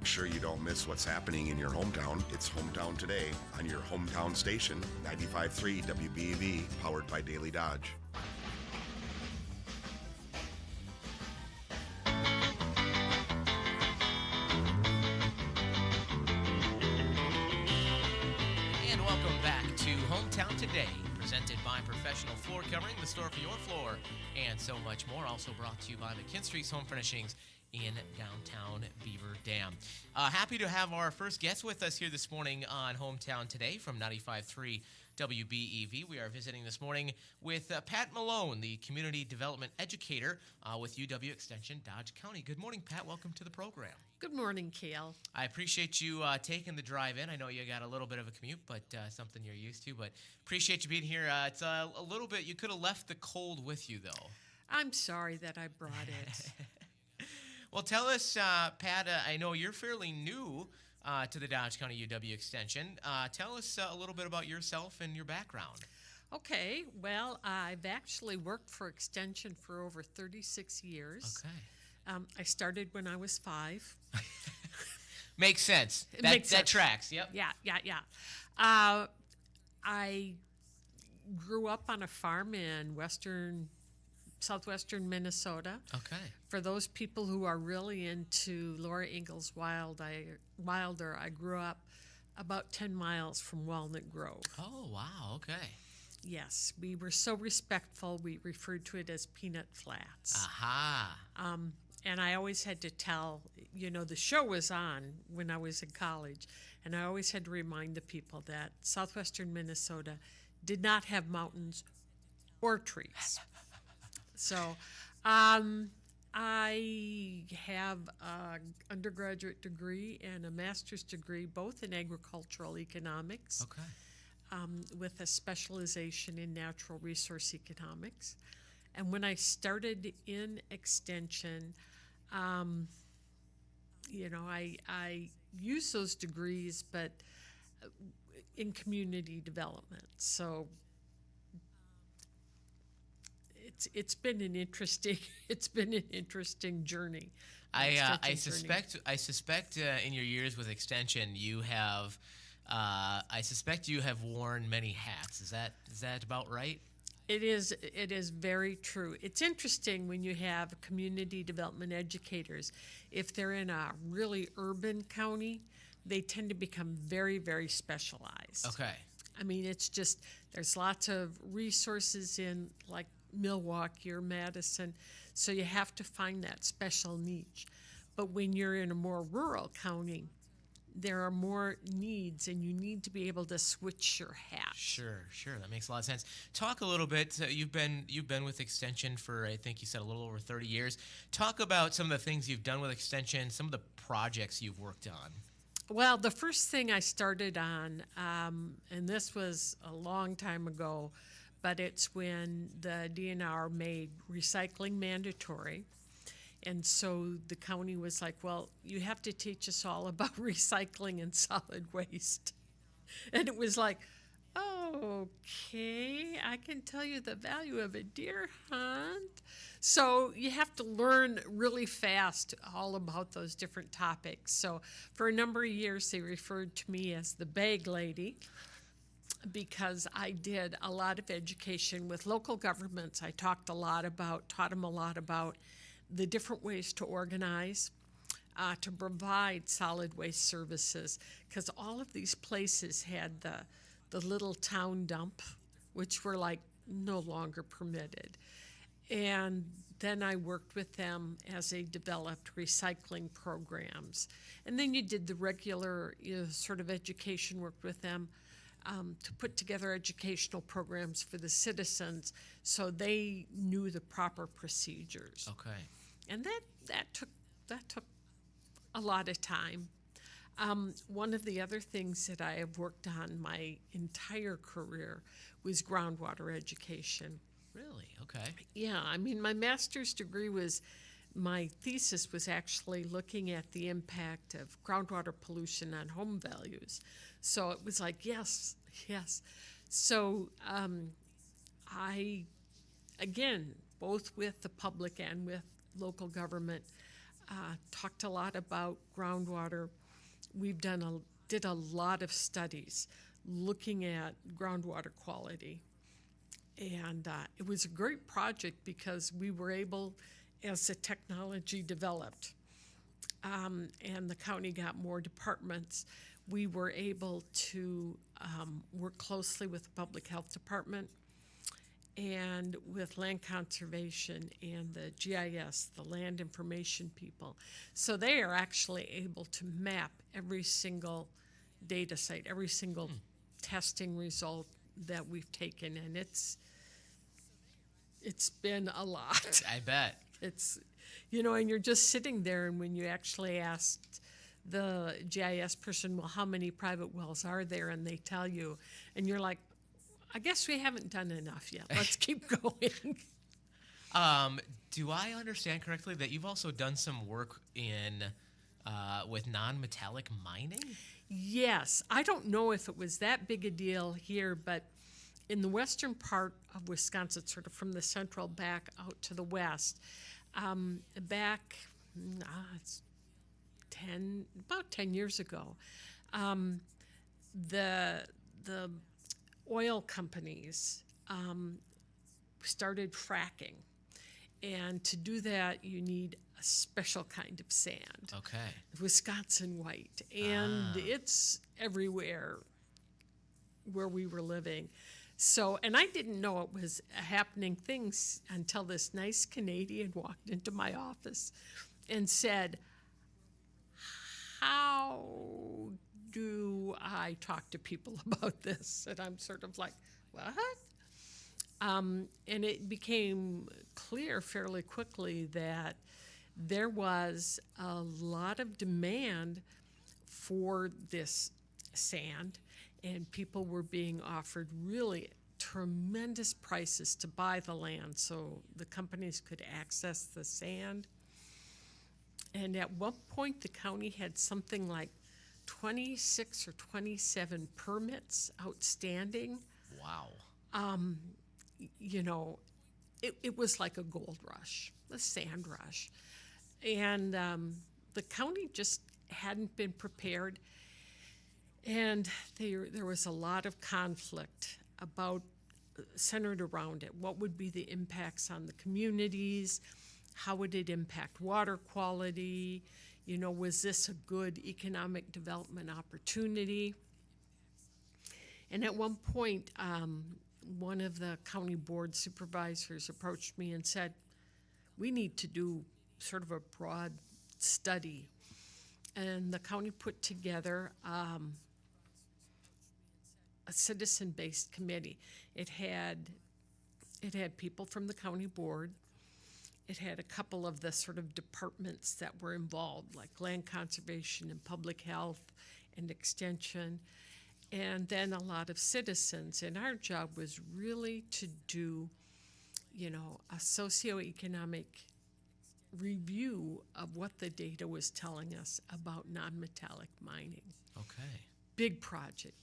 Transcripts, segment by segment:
Make sure you don't miss what's happening in your hometown. It's Hometown Today on your hometown station, 95.3 WBEV, powered by Daily Dodge. And welcome back to Hometown Today, presented by Professional Floor Covering, the store for your floor, and so much more. Also brought to you by McKinstry's Home Furnishings in downtown Beaver Dam. Happy to have our first guest with us here this morning on Hometown Today from 95.3 WBEV. We are visiting this morning with Pat Malone, the Community Development Educator with UW Extension, Dodge County. Good morning, Pat. Welcome to the program. Good morning, Kale. I appreciate you taking the drive in. I know you got a little bit of a commute, but something you're used to. But appreciate you being here. It's a little bit, you could have left the cold with you, though. I'm sorry that I brought it. Well, tell us, Pat, I know you're fairly new to the Dodge County UW Extension. Tell us a little bit about yourself and your background. Okay, well, I've actually worked for Extension for over 36 years. Okay. I started when I was 5. Makes sense. Makes that sense. tracks, yep. Yeah. I grew up on a farm in southwestern Minnesota. Okay. For those people who are really into Laura Ingalls Wilder, I grew up about 10 miles from Walnut Grove. Oh, wow, okay. Yes, we were so respectful, we referred to it as Peanut Flats. Aha. And I always had to tell, the show was on when I was in college, and I always had to remind the people that southwestern Minnesota did not have mountains or trees. So I have an undergraduate degree and a master's degree, both in agricultural economics, with a specialization in natural resource economics. And when I started in Extension, I used those degrees, but in community development. So it's been an interesting journey. I suspect in your years with Extension you have worn many hats. Is that about right? It is very true. It's interesting when you have community development educators. If they're in a really urban county, they tend to become very, very specialized. Okay. I mean, it's just, there's lots of resources in like Milwaukee or Madison, so you have to find that special niche. But when you're in a more rural county, there are more needs, and you need to be able to switch your hat. Sure, that makes a lot of sense. Talk a little bit. You've been with Extension for, I think you said, a little over 30 years. Talk about some of the things you've done with Extension, some of the projects you've worked on. Well, the first thing I started on, and this was a long time ago, but it's when the DNR made recycling mandatory. And so the county was like, well, you have to teach us all about recycling and solid waste. And it was like, okay, I can tell you the value of a deer hunt. So you have to learn really fast all about those different topics. So for a number of years, they referred to me as the bag lady, because I did a lot of education with local governments. I taught them a lot about the different ways to organize, to provide solid waste services, because all of these places had the little town dump, which were like no longer permitted. And then I worked with them as they developed recycling programs. And then you did the regular sort of education work with them to put together educational programs for the citizens so they knew the proper procedures. Okay. And that took a lot of time. One of the other things that I have worked on my entire career was groundwater education. Really? Okay. Yeah, I mean, my master's degree my thesis was actually looking at the impact of groundwater pollution on home values. So it was like, yes. So I, again, both with the public and with local government, talked a lot about groundwater. We've did a lot of studies looking at groundwater quality. And it was a great project because we were able, as the technology developed, and the county got more departments, we were able to work closely with the public health department and with land conservation and the GIS, the land information people. So they are actually able to map every single data site, every single testing result that we've taken, and it's been a lot. I bet. It's, and you're just sitting there, and when you actually asked the GIS person, well, how many private wells are there? And they tell you, and you're like, I guess we haven't done enough yet. Let's keep going. Do I understand correctly that you've also done some work in with non-metallic mining? Yes. I don't know if it was that big a deal here, but in the western part of Wisconsin, sort of from the central back out to the west, it's about 10 years ago, the oil companies started fracking. And to do that, you need a special kind of sand. Okay. Wisconsin white. And it's everywhere where we were living. So, and I didn't know it was a happening thing until this nice Canadian walked into my office and said, how do I talk to people about this? And I'm sort of like, what? And it became clear fairly quickly that there was a lot of demand for this sand, and people were being offered really tremendous prices to buy the land so the companies could access the sand. And at one point, the county had something like 26 or 27 permits outstanding. Wow. It was like a gold rush, a sand rush. And the county just hadn't been prepared. And there was a lot of conflict centered around it. What would be the impacts on the communities? How would it impact water quality? Was this a good economic development opportunity? And at one point, one of the county board supervisors approached me and said, we need to do sort of a broad study. And the county put together a citizen-based committee. It had people from the county board. It had a couple of the sort of departments that were involved, like land conservation and public health and extension, and then a lot of citizens. And our job was really to do, a socioeconomic review of what the data was telling us about non-metallic mining. Okay. Big project.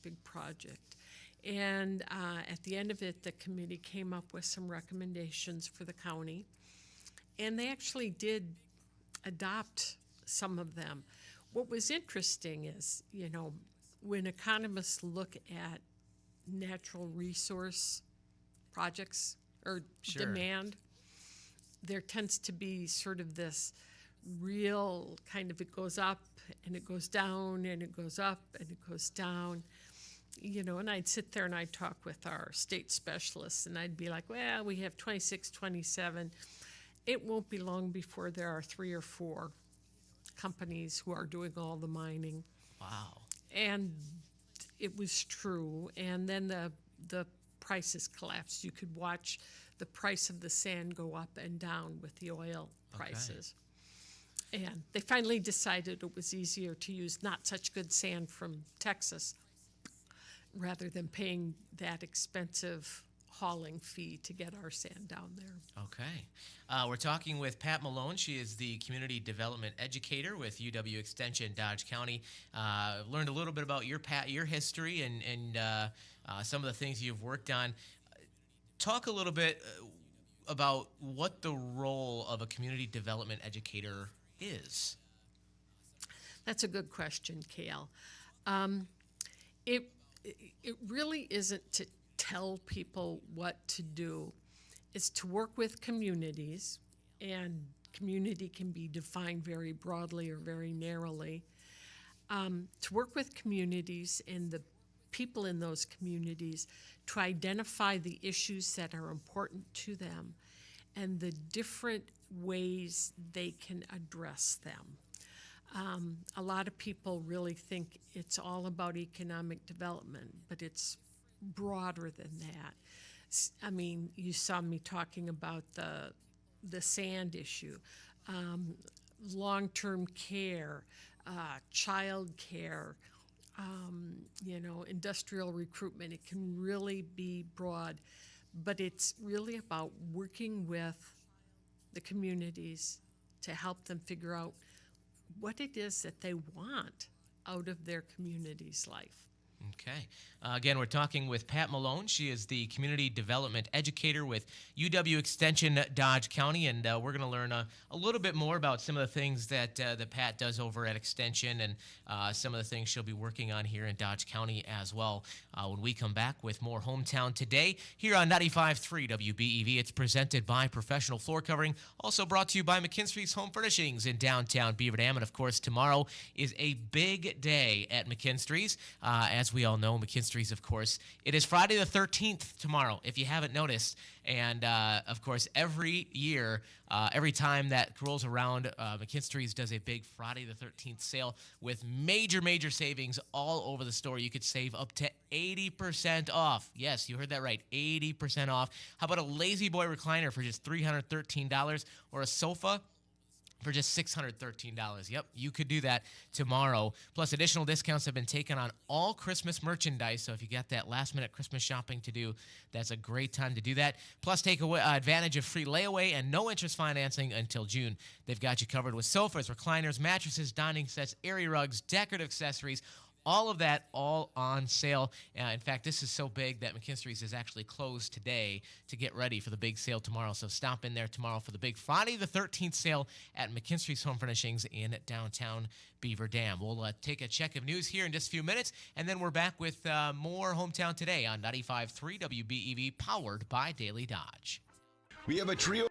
And at the end of it, the committee came up with some recommendations for the county. And they actually did adopt some of them. What was interesting is, when economists look at natural resource projects or demand, there tends to be sort of this real kind of, it goes up and it goes down and it goes up and it goes down. And I'd sit there and I'd talk with our state specialists and I'd be like, well, we have 26, 27. It won't be long before there are 3 or 4 companies who are doing all the mining. Wow. And it was true. And then the prices collapsed. You could watch the price of the sand go up and down with the oil prices. Okay. And they finally decided it was easier to use not such good sand from Texas rather than paying that expensive hauling fee to get our sand down there. Okay. We're talking with Pat Malone. She is the Community Development Educator with UW Extension, Dodge County. Learned a little bit about your history and some of the things you've worked on. Talk a little bit about what the role of a community development educator is? That's a good question, Kale. Um, it it really isn't to tell people what to do. It's to work with communities, and community can be defined very broadly or very narrowly. To work with communities and the people in those communities to identify the issues that are important to them and the different ways they can address them. A lot of people really think it's all about economic development, but it's broader than that. I mean, you saw me talking about the sand issue, long-term care, child care, industrial recruitment. It can really be broad, but it's really about working with the communities to help them figure out what it is that they want out of their community's life. Okay. Again, we're talking with Pat Malone. She is the Community Development Educator with UW Extension Dodge County, and we're going to learn a little bit more about some of the things that Pat does over at Extension and some of the things she'll be working on here in Dodge County as well when we come back with more Hometown Today here on 95.3 WBEV. It's presented by Professional Floor Covering, also brought to you by McKinstry's Home Furnishings in downtown Beaver Dam. And, of course, tomorrow is a big day at McKinstry's. As we all know, McKinstry's, of course, it is Friday the 13th tomorrow, if you haven't noticed. And, of course, every year, every time that rolls around, McKinstry's does a big Friday the 13th sale with major savings all over the store. You could save up to 80% off. Yes, you heard that right, 80% off. How about a Lazy Boy recliner for just $313 or a sofa for just $613. Yep, you could do that tomorrow. Plus, additional discounts have been taken on all Christmas merchandise. So if you got that last-minute Christmas shopping to do, that's a great time to do that. Plus, take advantage of free layaway and no interest financing until June. They've got you covered with sofas, recliners, mattresses, dining sets, area rugs, decorative accessories, all of that, all on sale. In fact, this is so big that McKinstry's is actually closed today to get ready for the big sale tomorrow. So stop in there tomorrow for the big Friday the 13th sale at McKinstry's Home Furnishings in downtown Beaver Dam. We'll take a check of news here in just a few minutes, and then we're back with more Hometown Today on 95.3 WBEV, powered by Daily Dodge. We have a trio.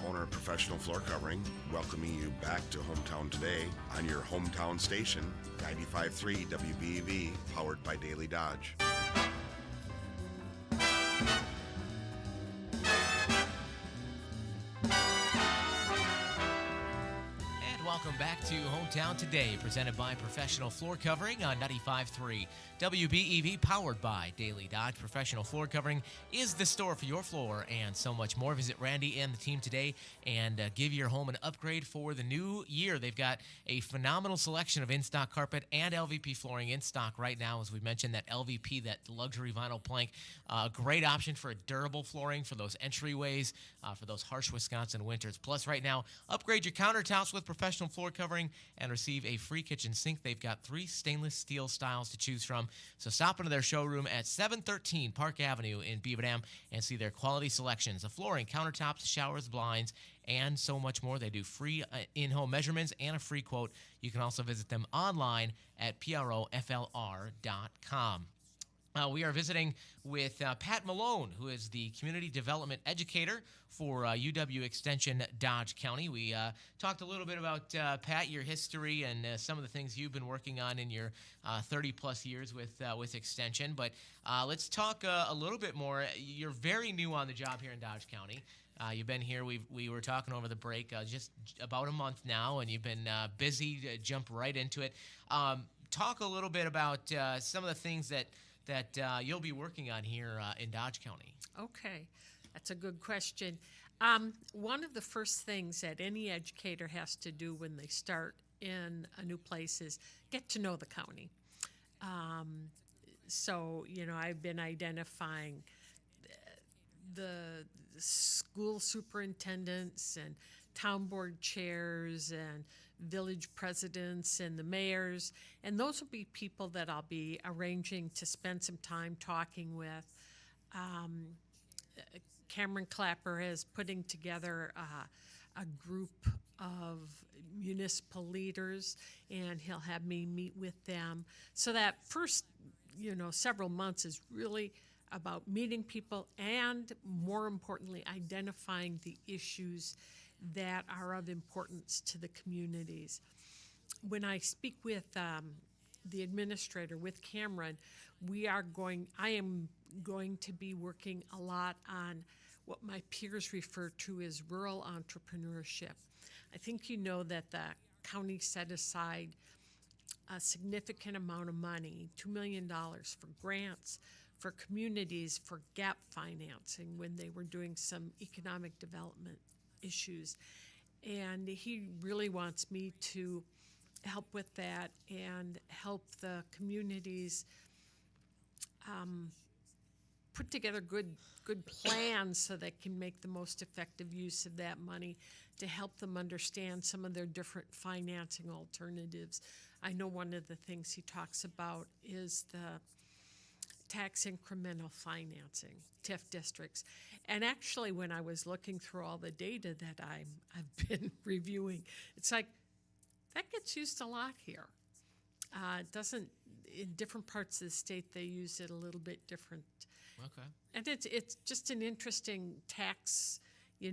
owner of Professional Floor Covering, welcoming you back to Hometown Today on your hometown station, 95.3 WBEV, powered by Daily Dodge. Welcome back to Hometown Today, presented by Professional Floor Covering on 95.3 WBEV, powered by Daily Dodge. Professional Floor Covering is the store for your floor and so much more. Visit Randy and the team today and give your home an upgrade for the new year. They've got a phenomenal selection of in-stock carpet and LVP flooring in stock right now. As we mentioned, that LVP, that luxury vinyl plank, great option for a durable flooring for those entryways, for those harsh Wisconsin winters. Plus, right now, upgrade your countertops with Professional Floor Covering and receive a free kitchen sink. They've got 3 stainless steel styles to choose from. So stop into their showroom at 713 Park Avenue in Beaver Dam and see their quality selections of flooring, countertops, showers, blinds, and so much more. They do free in-home measurements and a free quote. You can also visit them online at proflr.com. We are visiting with Pat Malone, who is the Community Development Educator for UW Extension Dodge County. We talked a little bit about, Pat, your history and some of the things you've been working on in your 30-plus years with Extension. But let's talk a little bit more. You're very new on the job here in Dodge County. You've been here, we were talking over the break, just about a month now, and you've been busy. Jump right into it. Talk a little bit about some of the things that you'll be working on here in Dodge County. Okay, that's a good question. One of the first things that any educator has to do when they start in a new place is get to know the county. So, I've been identifying the school superintendents and town board chairs and village presidents and the mayors, and those will be people that I'll be arranging to spend some time talking with. Cameron Clapper is putting together a group of municipal leaders, and he'll have me meet with them. So that first, several months is really about meeting people and, more importantly, identifying the issues that are of importance to the communities. When I speak with the administrator, with Cameron, I am going to be working a lot on what my peers refer to as rural entrepreneurship. I think you know that the county set aside a significant amount of money, $2 million, for grants for communities for gap financing when they were doing some economic development issues. And he really wants me to help with that and help the communities put together good plans so they can make the most effective use of that money to help them understand some of their different financing alternatives. I know one of the things he talks about is the tax incremental financing, TIF districts. And actually, when I was looking through all the data that I've been reviewing, it's like, that gets used a lot here. It doesn't, in different parts of the state, they use it a little bit different. Okay. And it's just an interesting tax, you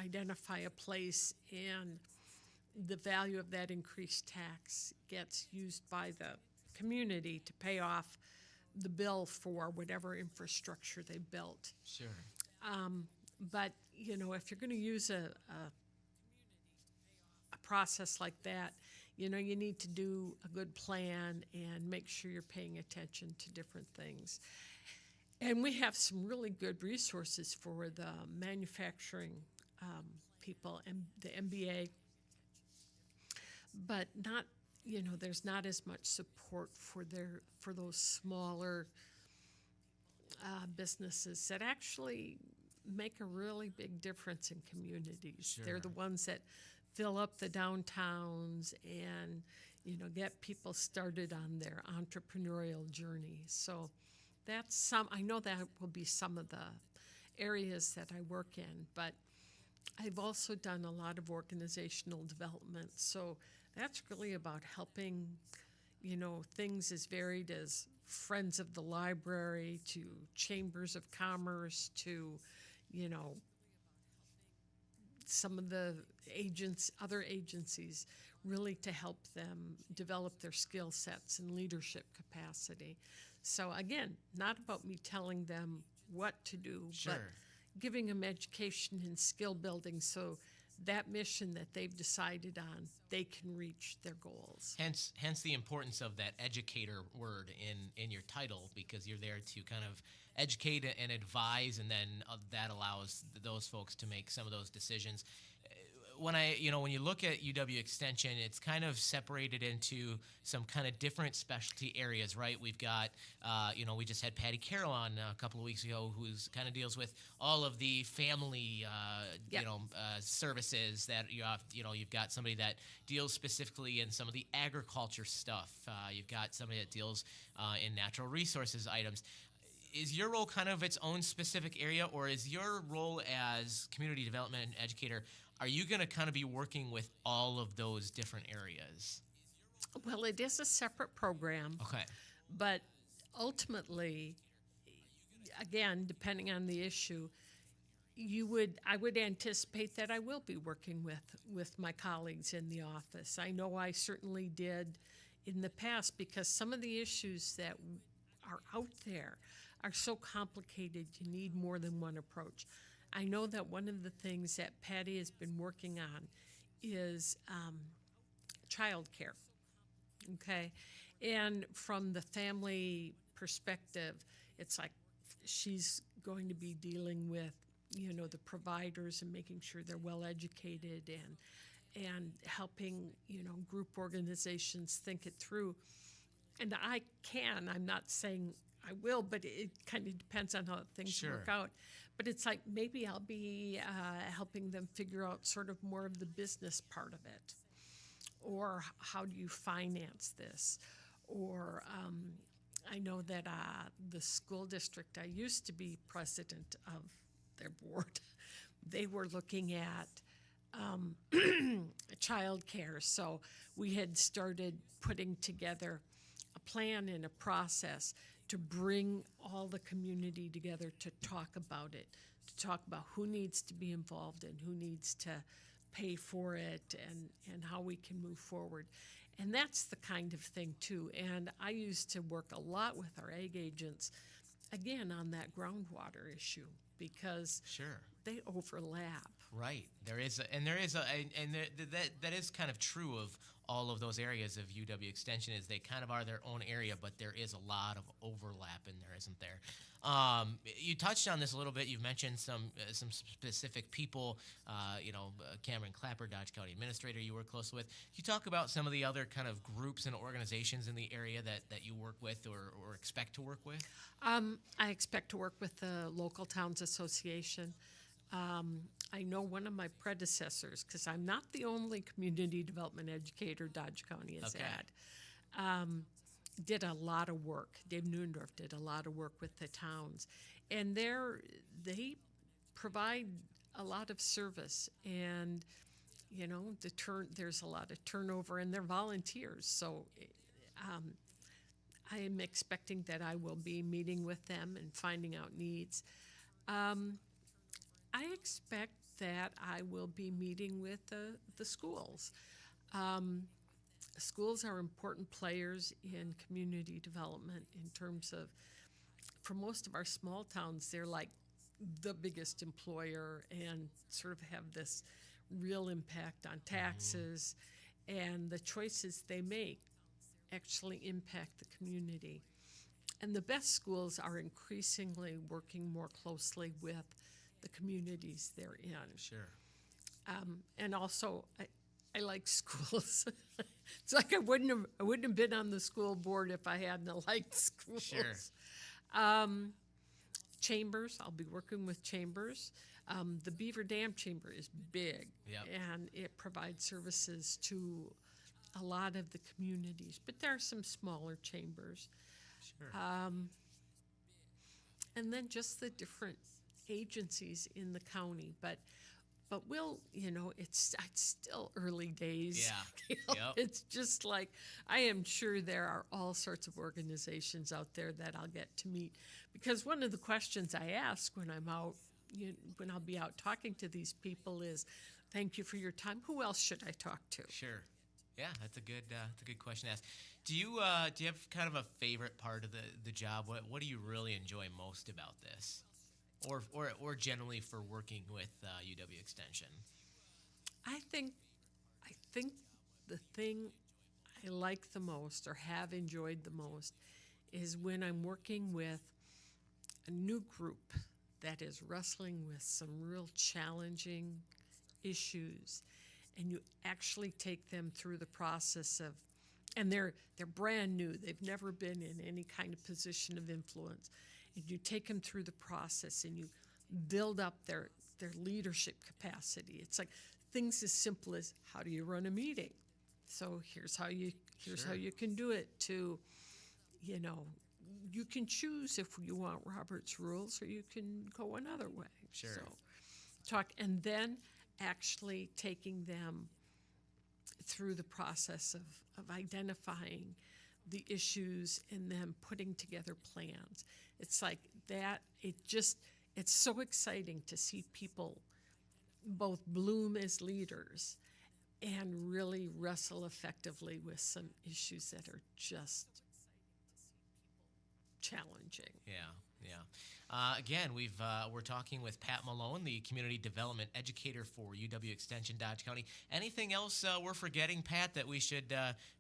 identify a place and the value of that increased tax gets used by the community to pay off the bill for whatever infrastructure they built. Sure. But, if you're going to use a process like that, you need to do a good plan and make sure you're paying attention to different things. And we have some really good resources for the manufacturing people and the MBA, but not, there's not as much support for those smaller businesses that actually make a really big difference in communities. Sure. They're the ones that fill up the downtowns and, get people started on their entrepreneurial journey. So I know that will be some of the areas that I work in, but I've also done a lot of organizational development. So that's really about helping, things as varied as Friends of the Library to Chambers of Commerce to, some of the other agencies, really to help them develop their skill sets and leadership capacity. So again, not about me telling them what to do, but giving them education and skill building so that mission that they've decided on, they can reach their goals. Hence the importance of that educator word in your title, because you're there to kind of educate and advise, and then that allows those folks to make some of those decisions. When you look at UW Extension, it's kind of separated into some kind of different specialty areas, right? We've got, we just had Patty Carroll on a couple of weeks ago, who's kind of deals with all of the family, services that you have. You've got somebody that deals specifically in some of the agriculture stuff. You've got somebody that deals in natural resources items. Is your role kind of its own specific area, or is your role as community development educator, are you going to kind of be working with all of those different areas? Well, it is a separate program. Okay. But ultimately, again, depending on the issue, I would anticipate that I will be working with my colleagues in the office. I know I certainly did in the past, because some of the issues that are out there are so complicated, you need more than one approach. I know that one of the things that Patty has been working on is childcare, okay? And from the family perspective, it's like she's going to be dealing with, the providers and making sure they're well educated and helping, group organizations think it through. And I'm not saying I will, but it kind of depends on how things work out. But it's like maybe I'll be helping them figure out sort of more of the business part of it. Or how do you finance this? Or I know that the school district, I used to be president of their board. They were looking at child care. So we had started putting together a plan and a process to bring all the community together to talk about it, to talk about who needs to be involved and who needs to pay for it, and how we can move forward. And that's the kind of thing too. And I used to work a lot with our ag agents, again, on that groundwater issue, because they overlap. Right. That is kind of true of all of those areas of UW Extension, is they kind of are their own area, but there is a lot of overlap in there, isn't there? You touched on this a little bit. You've mentioned some specific people, Cameron Clapper, Dodge County Administrator, you work close with. Can you talk about some of the other kind of groups and organizations in the area that you work with or expect to work with? I expect to work with the Local Towns Association. I know one of my predecessors, because I'm not the only community development educator Dodge County has had, did a lot of work. Dave Neuendorf did a lot of work with the towns. And they provide a lot of service. And, there's a lot of turnover, and they're volunteers. So I am expecting that I will be meeting with them and finding out needs. I expect that I will be meeting with the schools. Schools are important players in community development in terms of, for most of our small towns, they're like the biggest employer and sort of have this real impact on taxes, and the choices they make actually impact the community. And the best schools are increasingly working more closely with the communities they're in. Sure. And also, I like schools. It's like I wouldn't have been on the school board if I hadn't liked schools. Sure. Chambers, I'll be working with chambers. The Beaver Dam Chamber is big, and it provides services to a lot of the communities, but there are some smaller chambers. Sure. And then just the different agencies in the county, but we'll, it's still early days. Yeah. It's just like, I am sure there are all sorts of organizations out there that I'll get to meet, because one of the questions I ask when I'm out, when I'll be out talking to these people is, Thank you for your time. Who else should I talk to? Sure. Yeah, that's a good question to ask. Do you have kind of a favorite part of the job? What do you really enjoy most about this, or generally for working with UW Extension? I think the thing I like the most or have enjoyed the most is when I'm working with a new group that is wrestling with some real challenging issues, and you actually take them through the process of, and they're brand new, they've never been in any kind of position of influence, and you take them through the process and you build up their leadership capacity. It's like things as simple as, how do you run a meeting? So here's how you can do it. To, you can choose if you want Robert's rules, or you can go another way. Sure. So and then actually taking them through the process of identifying the issues and then putting together plans. It's like that. It's so exciting to see people both bloom as leaders and really wrestle effectively with some issues that are just challenging. Yeah. Again, we're talking with Pat Malone, the community development educator for UW Extension Dodge County. Anything else we're forgetting, Pat, that we should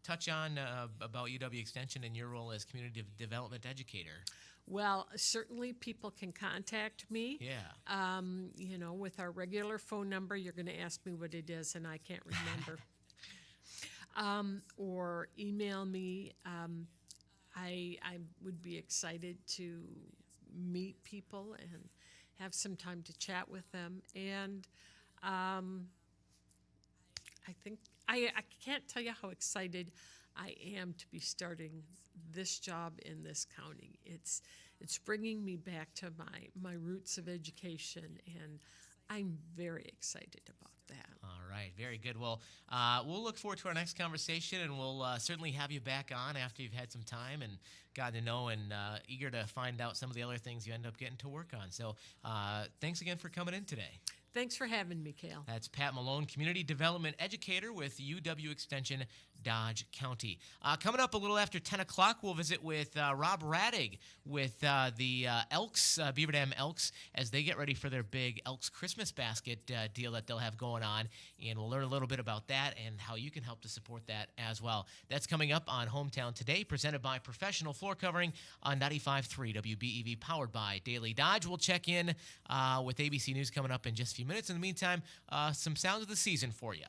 touch on about UW Extension and your role as community development educator? Well, certainly people can contact me. Yeah. With our regular phone number. You're going to ask me what it is, and I can't remember. Or email me. I would be excited to meet people and have some time to chat with them. And I think I can't tell you how excited I am to be starting this job in this county. It's bringing me back to my roots of education, and I'm very excited about that. All right, very good. Well, we'll look forward to our next conversation, and we'll certainly have you back on after you've had some time and gotten to know, and eager to find out some of the other things you end up getting to work on. So thanks again for coming in today. Thanks for having me, Cale. That's Pat Malone, Community Development Educator with UW Extension Dodge County. Coming up a little after 10 o'clock, we'll visit with Rob Radig with the Elks, Beaver Dam Elks, as they get ready for their big Elks Christmas Basket deal that they'll have going on. And we'll learn a little bit about that and how you can help to support that as well. That's coming up on Hometown Today, presented by Professional Floor Covering on 95.3 WBEV, powered by Daily Dodge. We'll check in with ABC News coming up in just a few minutes. In the meantime, some sounds of the season for you.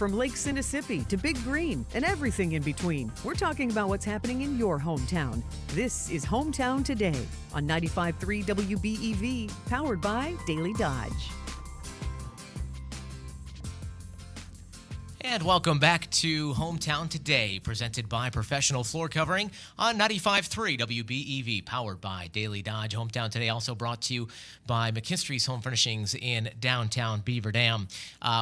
From Lake Mississippi to Big Green and everything in between, we're talking about what's happening in your hometown. This is Hometown Today on 95.3 WBEV, powered by Daily Dodge. And welcome back to Hometown Today, presented by Professional Floor Covering on 95.3 WBEV, powered by Daily Dodge. Hometown Today also brought to you by McKinstry's Home Furnishings in downtown Beaver Dam.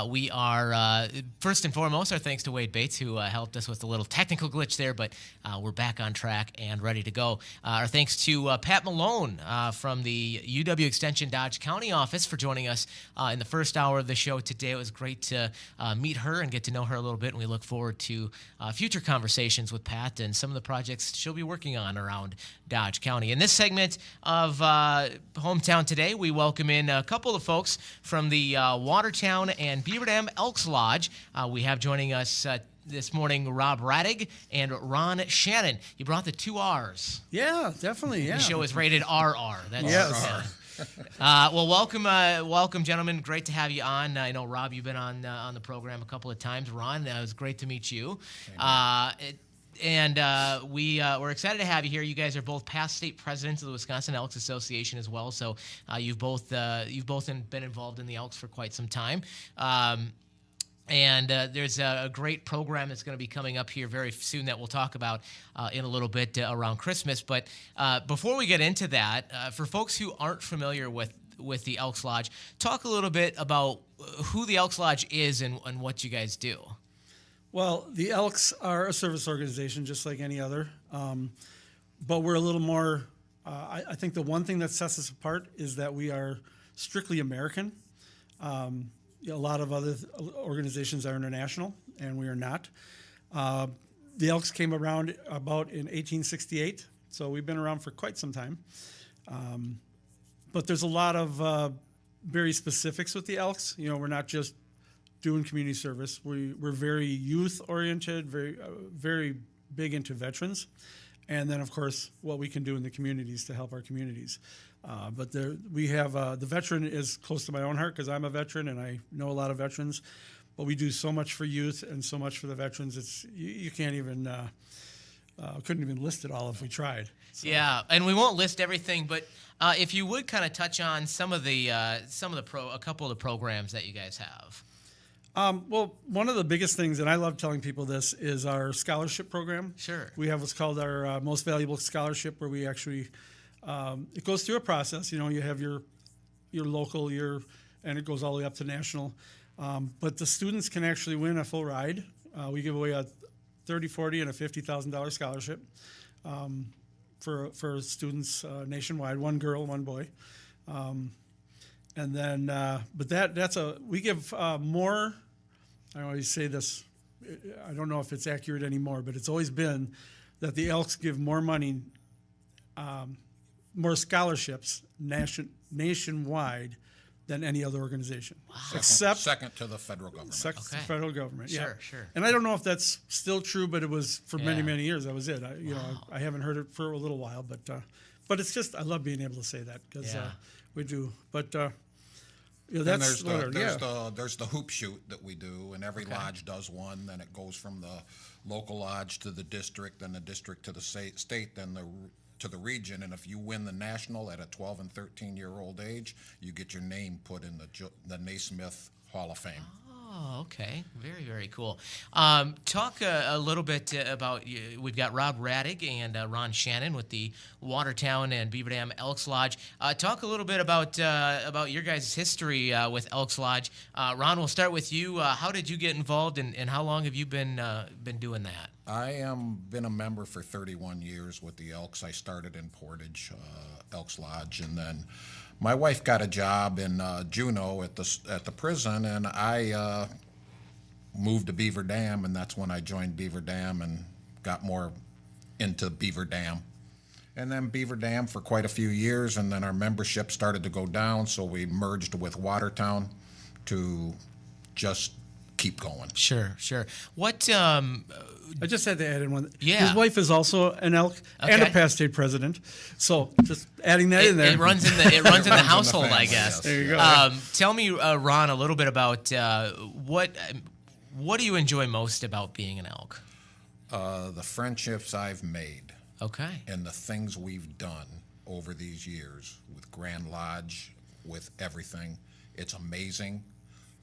We are, first and foremost, our thanks to Wade Bates, who helped us with a little technical glitch there, but we're back on track and ready to go. Our thanks to Pat Malone from the UW Extension Dodge County office for joining us in the first hour of the show today. It was great to meet her and get to know her a little bit, and we look forward to future conversations with Pat and some of the projects she'll be working on around Dodge County. In this segment of Hometown Today, we welcome in a couple of folks from the Watertown and Beaver Dam Elks Lodge. We have joining us this morning Rob Radig and Ron Shannon. You brought the two R's. Yeah, definitely, yeah. The show is rated RR. That's Yes. Well, welcome, gentlemen. Great to have you on. I know, Rob, you've been on the program a couple of times. Ron, it was great to meet you. We're excited to have you here. You guys are both past state presidents of the Wisconsin Elks Association as well. So you've both been involved in the Elks for quite some time. There's a great program that's going to be coming up here very soon that we'll talk about in a little bit around Christmas. But before we get into that, for folks who aren't familiar with the Elks Lodge, talk a little bit about who the Elks Lodge is and what you guys do. Well, the Elks are a service organization just like any other, but we're a little more, I think the one thing that sets us apart is that we are strictly American. A lot of other organizations are international, and we are not. The Elks came around about in 1868, so we've been around for quite some time. But there's a lot of very specifics with the Elks. We're not just doing community service. We're very youth-oriented, very big into veterans, and then, of course, what we can do in the communities to help our communities. But we have the veteran is close to my own heart because I'm a veteran and I know a lot of veterans. But we do so much for youth and so much for the veterans. It's you can't even couldn't even list it all if we tried. So. Yeah, and we won't list everything, but if you would kind of touch on a couple of the programs that you guys have. Well, one of the biggest things, and I love telling people this, is our scholarship program. Sure. We have what's called our Most Valuable Scholarship, where we actually it goes through a process. You have your local, and it goes all the way up to national. But the students can actually win a full ride. We give away a $30,000, $40,000, and a $50,000 scholarship for students nationwide. One girl, one boy. And then, but we give more. I always say this. I don't know if it's accurate anymore, but it's always been that the Elks give more money, more scholarships nationwide than any other organization. Wow. Except second to the federal government. Second to the federal government. Yeah. Sure. And I don't know if that's still true, but it was for many years. That was it. I haven't heard it for a little while, but it's just I love being able to say that because we do. But that's there's the hoop shoot that we do, and every lodge does one. Then it goes from the local lodge to the district, then the district to the state, then to the region. And if you win the national at a 12 and 13-year-old age, you get your name put in the Naismith Hall of Fame. Oh, okay. Very, very cool. Talk a little bit about, we've got Rob Radig and Ron Shannon with the Watertown and Beaver Dam Elks Lodge. Talk a little bit about your guys' history with Elks Lodge. Ron, we'll start with you. How did you get involved, and how long have you been doing that? I have been a member for 31 years with the Elks. I started in Portage, Elks Lodge, and then my wife got a job in Juneau at the prison, and I moved to Beaver Dam, and that's when I joined Beaver Dam and got more into Beaver Dam. And then Beaver Dam for quite a few years, and then our membership started to go down, so we merged with Watertown to just keep going. Sure. What? I just had to add in one. Yeah. His wife is also an Elk and a past state president. So just adding that in there. It runs in the household, I guess. There you go. Tell me, Ron, a little bit about What do you enjoy most about being an Elk? The friendships I've made Okay. and the things we've done over these years with Grand Lodge, with everything, it's amazing.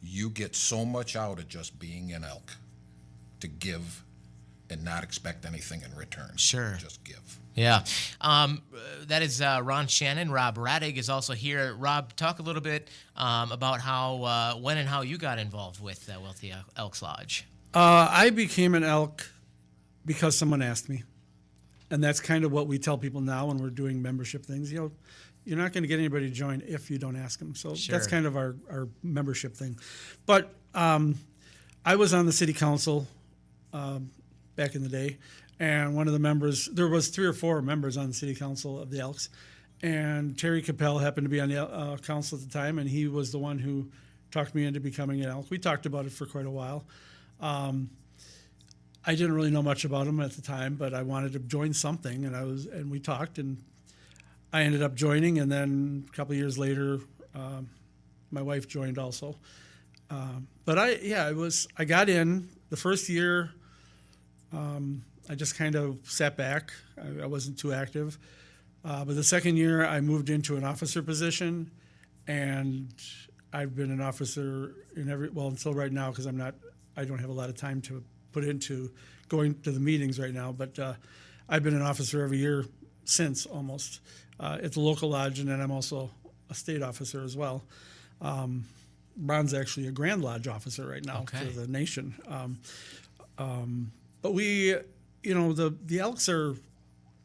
You get so much out of just being an Elk, to give and not expect anything in return. Sure. Just give. Yeah. That is Ron Shannon. Rob Radig is also here. Rob, talk a little bit about how, when and how you got involved with Wealthy Elks Lodge. I became an Elk because someone asked me. And that's kind of what we tell people now when we're doing membership things. You know, you're not going to get anybody to join if you don't ask them. So Sure. that's kind of our membership thing. But I was on the city council back in the day, and one of the members, there was 3 or 4 members on the city council of the Elks, and Terry Capel happened to be on the council at the time, and he was the one who talked me into becoming an Elk. We talked about it for quite a while. I didn't really know much about him at the time, but I wanted to join something, and we talked, and I ended up joining, and then a couple of years later, my wife joined also. But I got in the first year. I just kind of sat back. I wasn't too active. But the second year, I moved into an officer position, and I've been an officer until right now, because I don't have a lot of time to put into going to the meetings right now. But I've been an officer every year since, almost, at the local lodge, and then I'm also a state officer as well. Ron's actually a Grand Lodge officer right now for the nation. But we, the Elks are,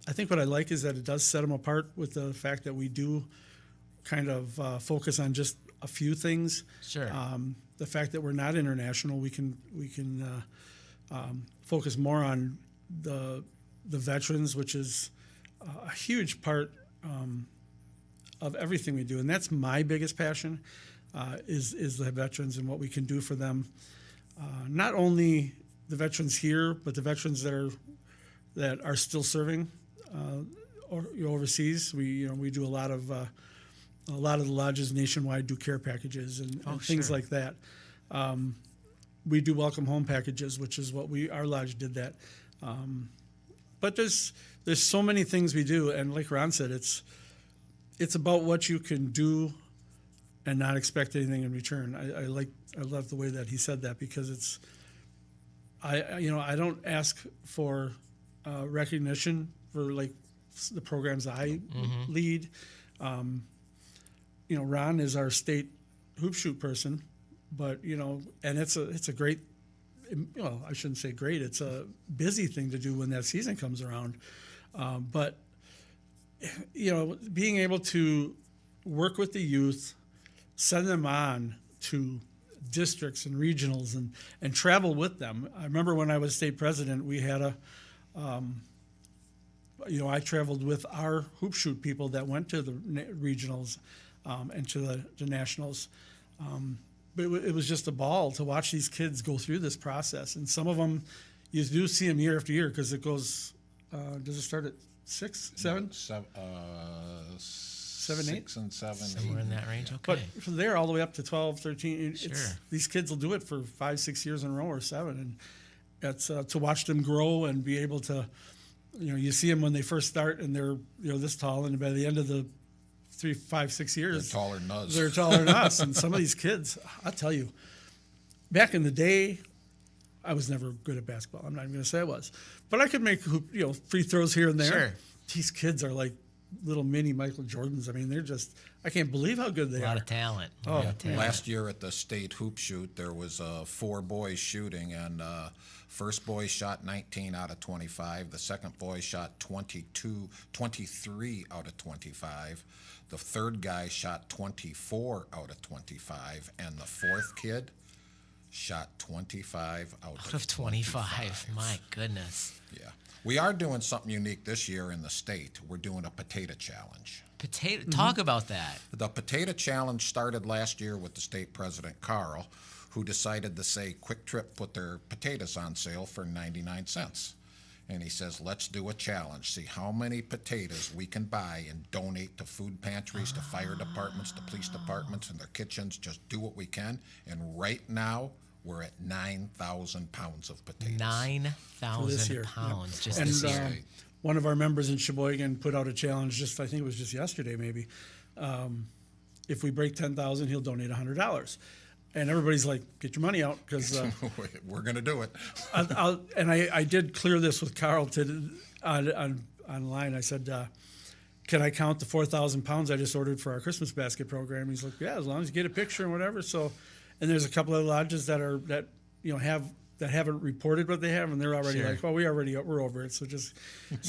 I think what I like is that it does set them apart with the fact that we do kind of focus on just a few things. Sure. The fact that we're not international, we can focus more on the veterans, which is a huge part of everything we do, and that's my biggest passion, is the veterans and what we can do for them. Not only the veterans here, but the veterans that are still serving overseas. We do a lot of the lodges nationwide do care packages and things sure. like that. We do welcome home packages, which is what our lodge did that. But there's so many things we do, and like Ron said, it's about what you can do and not expect anything in return. I love the way that he said that, because I don't ask for recognition for like the programs I lead. Ron is our state hoop shoot person, but and it's a great, I shouldn't say great, it's a busy thing to do when that season comes around. But being able to work with the youth, send them on to districts and regionals and travel with them. I remember when I was state president, we had I traveled with our hoop shoot people that went to the regionals and to the nationals. But it was just a ball to watch these kids go through this process. And some of them, you do see them year after year, because it goes, does it start at 6, 7? 7, 8? 6 and 7, Somewhere 8. in that range, okay. But from there all the way up to 12, 13, Sure. these kids will do it for 5, 6 years in a row, or 7. And it's to watch them grow and be able to, you see them when they first start and they're, this tall, and by the end of the 3, 5, 6 years, They're taller than us. They're taller than us. And some of these kids, I'll tell you, back in the day, I was never good at basketball. I'm not even going to say I was. But I could make free throws here and there. Sure. These kids are like little mini Michael Jordans. I mean, they're just, I can't believe how good they A are. lot of talent. Oh, A lot of talent. Last year at the state hoop shoot, there was 4 boys shooting, and first boy shot 19 out of 25. The second boy shot 23 out of 25. The third guy shot 24 out of 25, and the fourth kid shot 25 out of 25. My goodness. Yeah. We are doing something unique this year in the state. We're doing a potato challenge. Talk about that. The potato challenge started last year with the state president, Carl, who decided to say Quick Trip put their potatoes on sale for 99 cents. And he says, let's do a challenge, see how many potatoes we can buy and donate to food pantries, to fire departments, to police departments and their kitchens. Just do what we can. And right now, we're at 9,000 pounds of potatoes. For this 9,000 year, pounds just And this year. one of our members in Sheboygan put out a challenge, I think it was just yesterday maybe. If we break 10,000, he'll donate $100. And everybody's like, get your money out, because We're going to do it. I did clear this with Carl online. I said, can I count the 4,000 pounds I just ordered for our Christmas basket program? He's like, yeah, as long as you get a picture and whatever. So, and there's a couple of lodges that haven't reported what they have, and they're already like, well, we're over it. So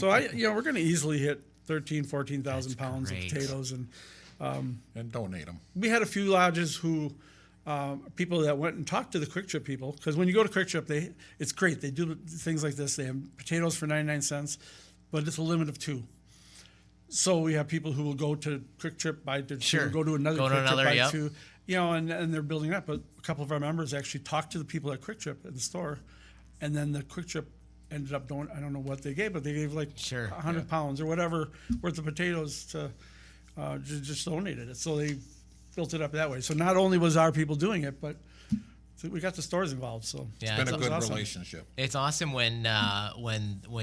we're going to easily hit 14,000 pounds great. of potatoes, and donate them. we had a few lodges who. People that went and talked to the Quick Trip people, because when you go to Quick Trip, it's great. They do things like this. They have potatoes for 99 cents, but it's a limit of 2. So we have people who will go to Quick Trip, buy 2, go to another Quick Trip, buy 2, and they're building up. But a couple of our members actually talked to the people at Quick Trip at the store, and then the Quick Trip ended up doing, I don't know what they gave, but they gave like 100 pounds or whatever worth of potatoes to just donated it. So they built it up that way. So not only was our people doing it, but we got the stores involved. So Yeah, It's been a good awesome. relationship. It's awesome when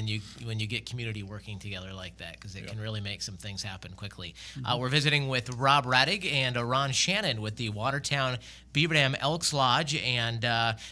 you get community working together like that, because it can really make some things happen quickly. We're visiting with Rob Radig and Ron Shannon with the Watertown Beaver Dam Elks Lodge, and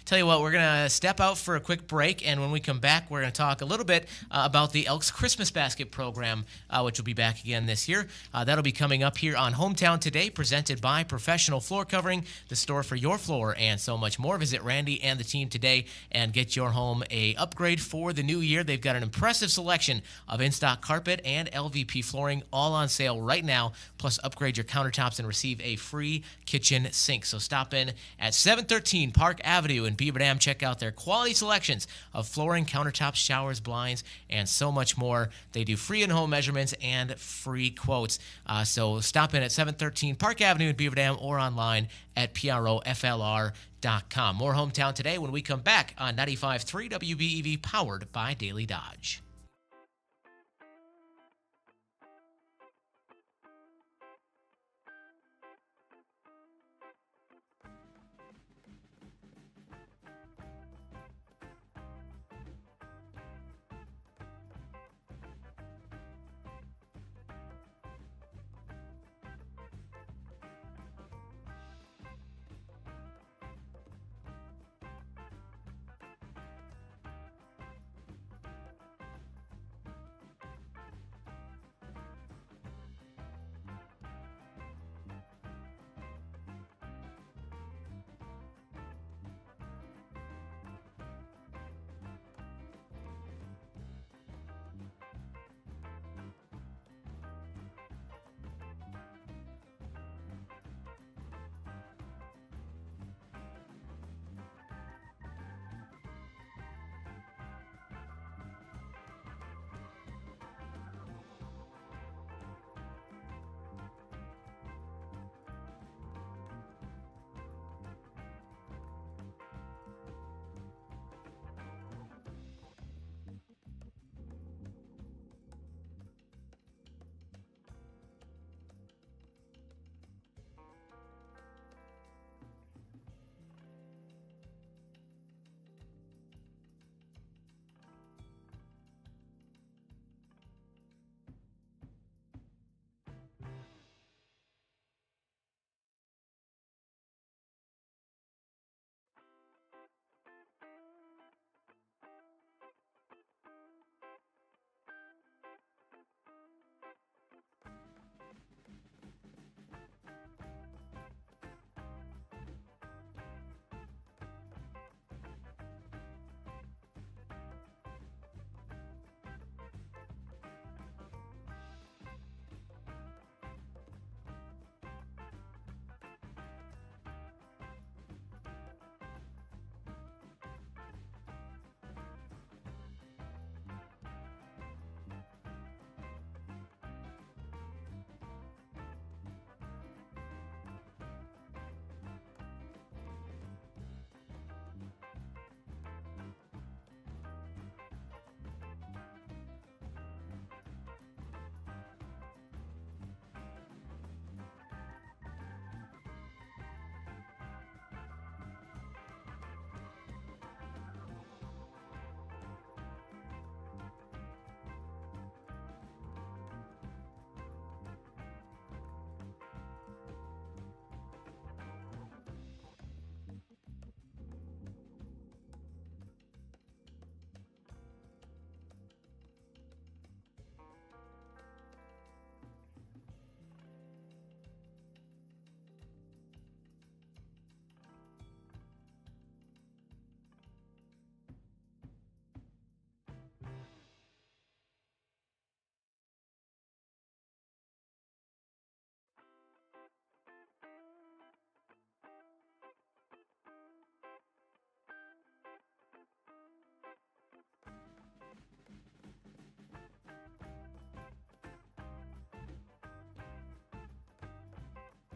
tell you what, we're gonna step out for a quick break, and when we come back, we're gonna talk a little bit about the Elks Christmas Basket program, which will be back again this year. That'll be coming up here on Hometown Today, presented by Professional Floor Covering, the store for your floor, and so much more. Visit Randy and the team today and get your home a upgrade for the new year. They've got an impressive selection of in-stock carpet and LVP flooring, all on sale right now. Plus, upgrade your countertops and receive a free kitchen sink. So stop in at 713 Park Avenue in Beaver Dam. Check out their quality selections of flooring, countertops, showers, blinds, and so much more. They do free in-home measurements and free quotes. So stop in at 713 Park Avenue in Beaver Dam or online at PROFLR.com. More Hometown Today when we come back on 95.3 WBEV, powered by Daily Dodge.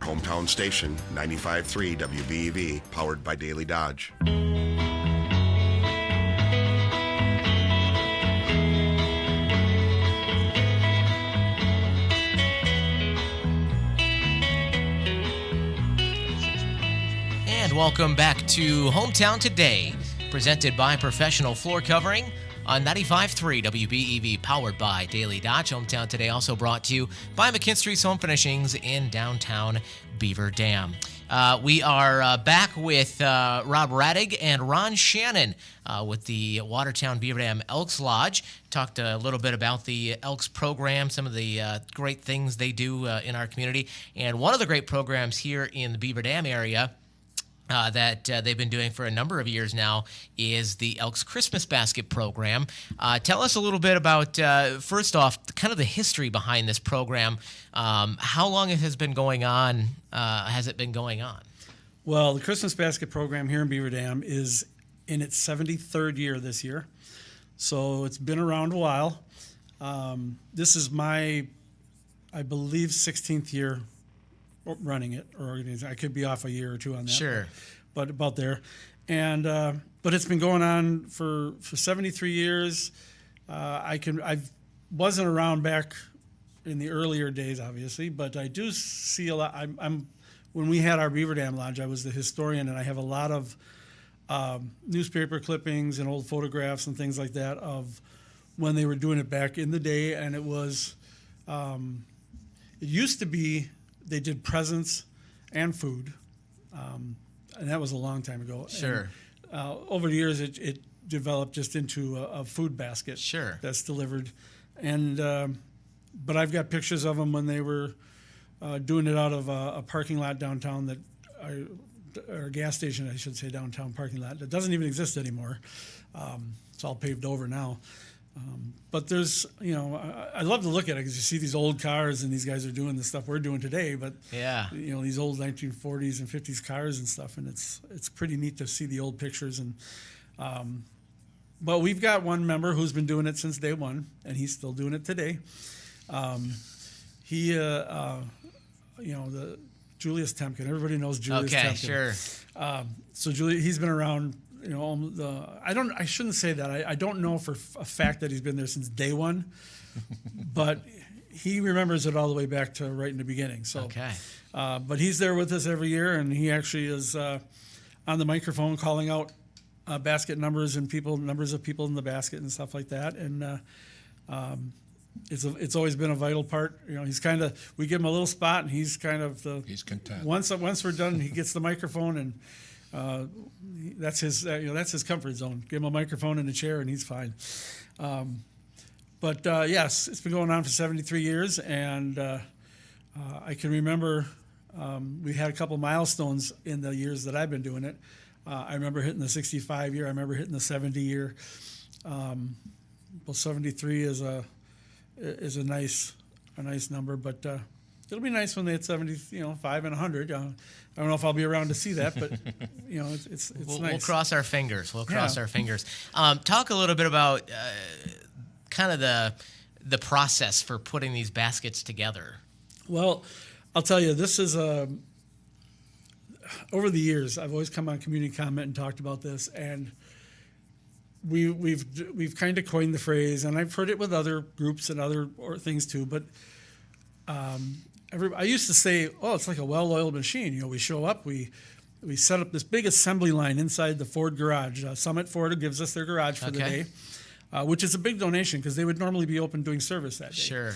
Hometown station, 95.3 WBEV, powered by Daily Dodge. And welcome back to Hometown Today, presented by Professional Floor Covering on 95.3 WBEV, powered by Daily Dodge. Hometown Today also brought to you by McKinstry's Home Furnishings in downtown Beaver Dam. We are back with Rob Radig and Ron Shannon with the Watertown Beaver Dam Elks Lodge. Talked a little bit about the Elks program, some of the great things they do in our community. And one of the great programs here in the Beaver Dam area that they've been doing for a number of years now is the Elks Christmas Basket program. Tell us a little bit about, first off, kind of the history behind this program. How long it has been going on? Has it been going on? Well, the Christmas Basket program here in Beaver Dam is in its 73rd year this year. So it's been around a while. This is my, I believe, 16th year running it or organizing. I could be off a year or two on that. Sure. But about there. And but it's been going on for 73 years. I wasn't around back in the earlier days, obviously, but I do see a lot. I'm when we had our Beaver Dam Lodge, I was the historian, and I have a lot of newspaper clippings and old photographs and things like that of when they were doing it back in the day. And it was, it used to be they did presents and food, and that was a long time ago. Sure. And, over the years, it developed just into a food basket. Sure. That's delivered, and but I've got pictures of them when they were doing it out of a parking lot downtown or a gas station, I should say, downtown parking lot that doesn't even exist anymore. It's all paved over now. But there's, I love to look at it because you see these old cars and these guys are doing the stuff we're doing today. But yeah, these old 1940s and 50s cars and stuff, and it's pretty neat to see the old pictures. And but we've got one member who's been doing it since day one, and he's still doing it today. The Julius Temkin. Everybody knows Julius Temkin. Okay, sure. So he's been around. I shouldn't say that. I don't know for a fact that he's been there since day one, but he remembers it all the way back to right in the beginning. So, okay. But he's there with us every year, and he actually is on the microphone calling out basket numbers and numbers of people in the basket and stuff like that. And it's always been a vital part. He's kind of, we give him a little spot, and he's kind of he's content. Once we're done, he gets the microphone, and that's his comfort zone. Give him a microphone and a chair, and he's fine. But yes, it's been going on for 73 years, and I can remember we had a couple milestones in the years that I've been doing it. I remember hitting the 65 year. I remember hitting the 70 year. Well, 73 is a nice number, but it'll be nice when they hit 70, 5 and 100. I don't know if I'll be around to see that, but it's nice. We'll cross our fingers. Our fingers. Talk a little bit about kind of the process for putting these baskets together. Well, I'll tell you, this is over the years, I've always come on Community Comment and talked about this, and we've kind of coined the phrase, and I've heard it with other groups and other things too, but I used to say, it's like a well-oiled machine. We show up, we set up this big assembly line inside the Ford garage. Summit Ford gives us their garage for the day, which is a big donation because they would normally be open doing service that day. Sure.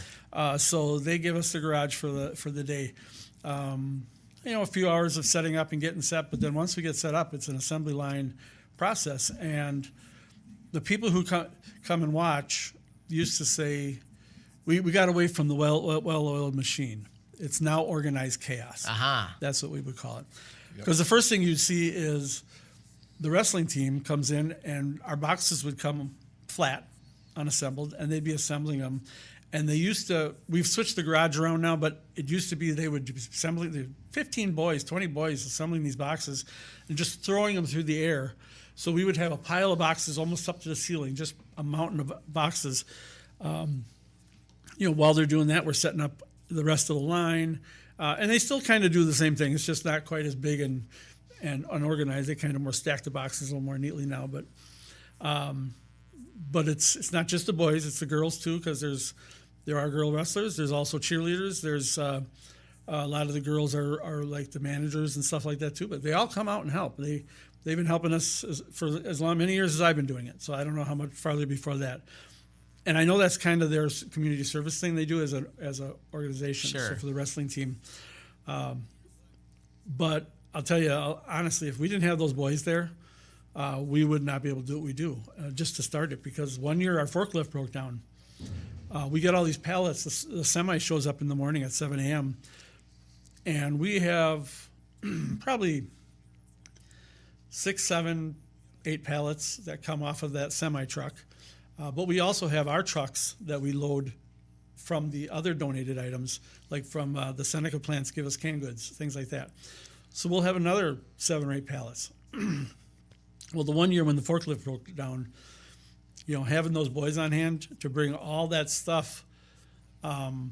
So they give us the garage for the day. A few hours of setting up and getting set, but then once we get set up, it's an assembly line process. And the people who come and watch used to say, we got away from the well-oiled machine. It's now organized chaos. That's what we would call it. Because the first thing you'd see is the wrestling team comes in, and our boxes would come flat, unassembled, and they'd be assembling them. And we've switched the garage around now, but it used to be they would be assembling 15 boys, 20 boys assembling these boxes and just throwing them through the air. So we would have a pile of boxes almost up to the ceiling, just a mountain of boxes. While they're doing that, we're setting up the rest of the line. And they still kind of do the same thing. It's just not quite as big and unorganized. They kind of more stack the boxes a little more neatly now. But it's not just the boys; it's the girls too. Because there are girl wrestlers. There's also cheerleaders. There's a lot of the girls are like the managers and stuff like that too. But they all come out and help. They've been helping us for many years as I've been doing it. So I don't know how much farther before that. And I know that's kind of their community service thing they do as a organization. Sure. So for the wrestling team. But I'll tell you honestly, if we didn't have those boys there, we would not be able to do what we do just to start it. Because one year our forklift broke down. We get all these pallets. The semi shows up in the morning at 7 a.m. And we have probably 6, 7, 8 pallets that come off of that semi truck. But we also have our trucks that we load from the other donated items, like from the Seneca plants give us canned goods, things like that. So we'll have another 7 or 8 pallets. Well, the one year when the forklift broke down, having those boys on hand to bring all that stuff off,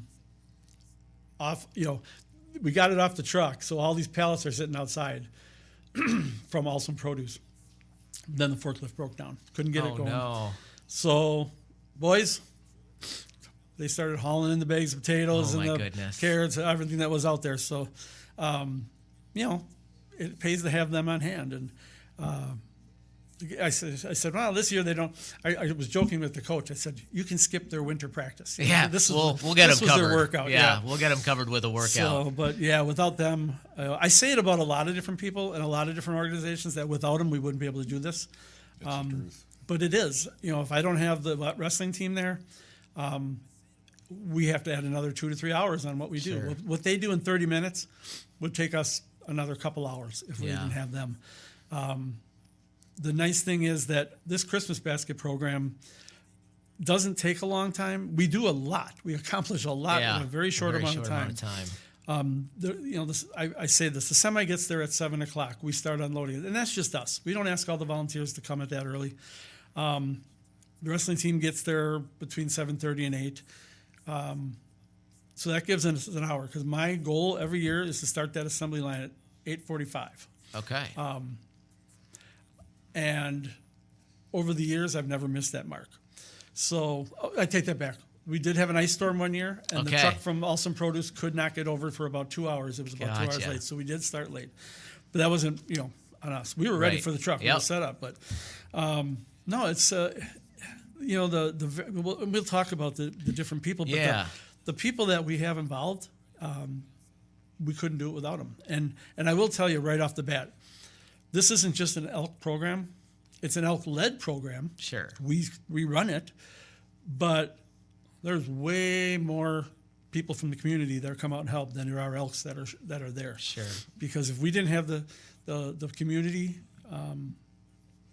we got it off the truck. So all these pallets are sitting outside from Awesome Produce. Then the forklift broke down. Couldn't get it going. No. So, boys, they started hauling in the bags of potatoes and the goodness. carrots and everything that was out there. So, it pays to have them on hand. And I said, well, this year they don't. I was joking with the coach. I said, you can skip their winter practice. Yeah, we'll get them covered. Their workout. Yeah, we'll get them covered with a workout. So, but yeah, without them, I say it about a lot of different people and a lot of different organizations that without them we wouldn't be able to do this. That's the truth. But it is, if I don't have the wrestling team there, we have to add another 2 to 3 hours on what we do. Sure. What they do in 30 minutes would take us another couple hours if we didn't have them. The nice thing is that this Christmas basket program doesn't take a long time. We do a lot. We accomplish a lot in a very short amount of time. I say this: the semi gets there at 7 o'clock. We start unloading it, and that's just us. We don't ask all the volunteers to come at that early. The wrestling team gets there between 7:30 and 8. So that gives us an hour. Because my goal every year is to start that assembly line at 8:45. Okay. And over the years, I've never missed that mark. So I take that back. We did have an ice storm one year, and the truck from Awesome Produce could not get over for about 2 hours. It was about 2 hours late, so we did start late. But that wasn't, on us. We were ready for the truck. We were set up. But no, it's, we'll talk about the different people. But the people that we have involved, we couldn't do it without them. And I will tell you right off the bat, this isn't just an elk program. It's an elk-led program. Sure. We run it, but there's way more people from the community that come out and help than there are elks that are there. Sure. Because if we didn't have the community,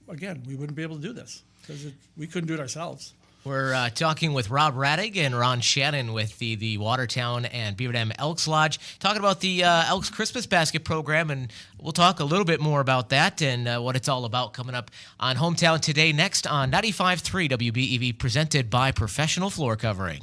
again, we wouldn't be able to do this because we couldn't do it ourselves. We're talking with Rob Radig and Ron Shannon with the Watertown and Beaver Dam Elks Lodge, talking about the Elks Christmas Basket program, and we'll talk a little bit more about that and what it's all about coming up on Hometown Today next on 95.3 WBEV, presented by Professional Floor Covering.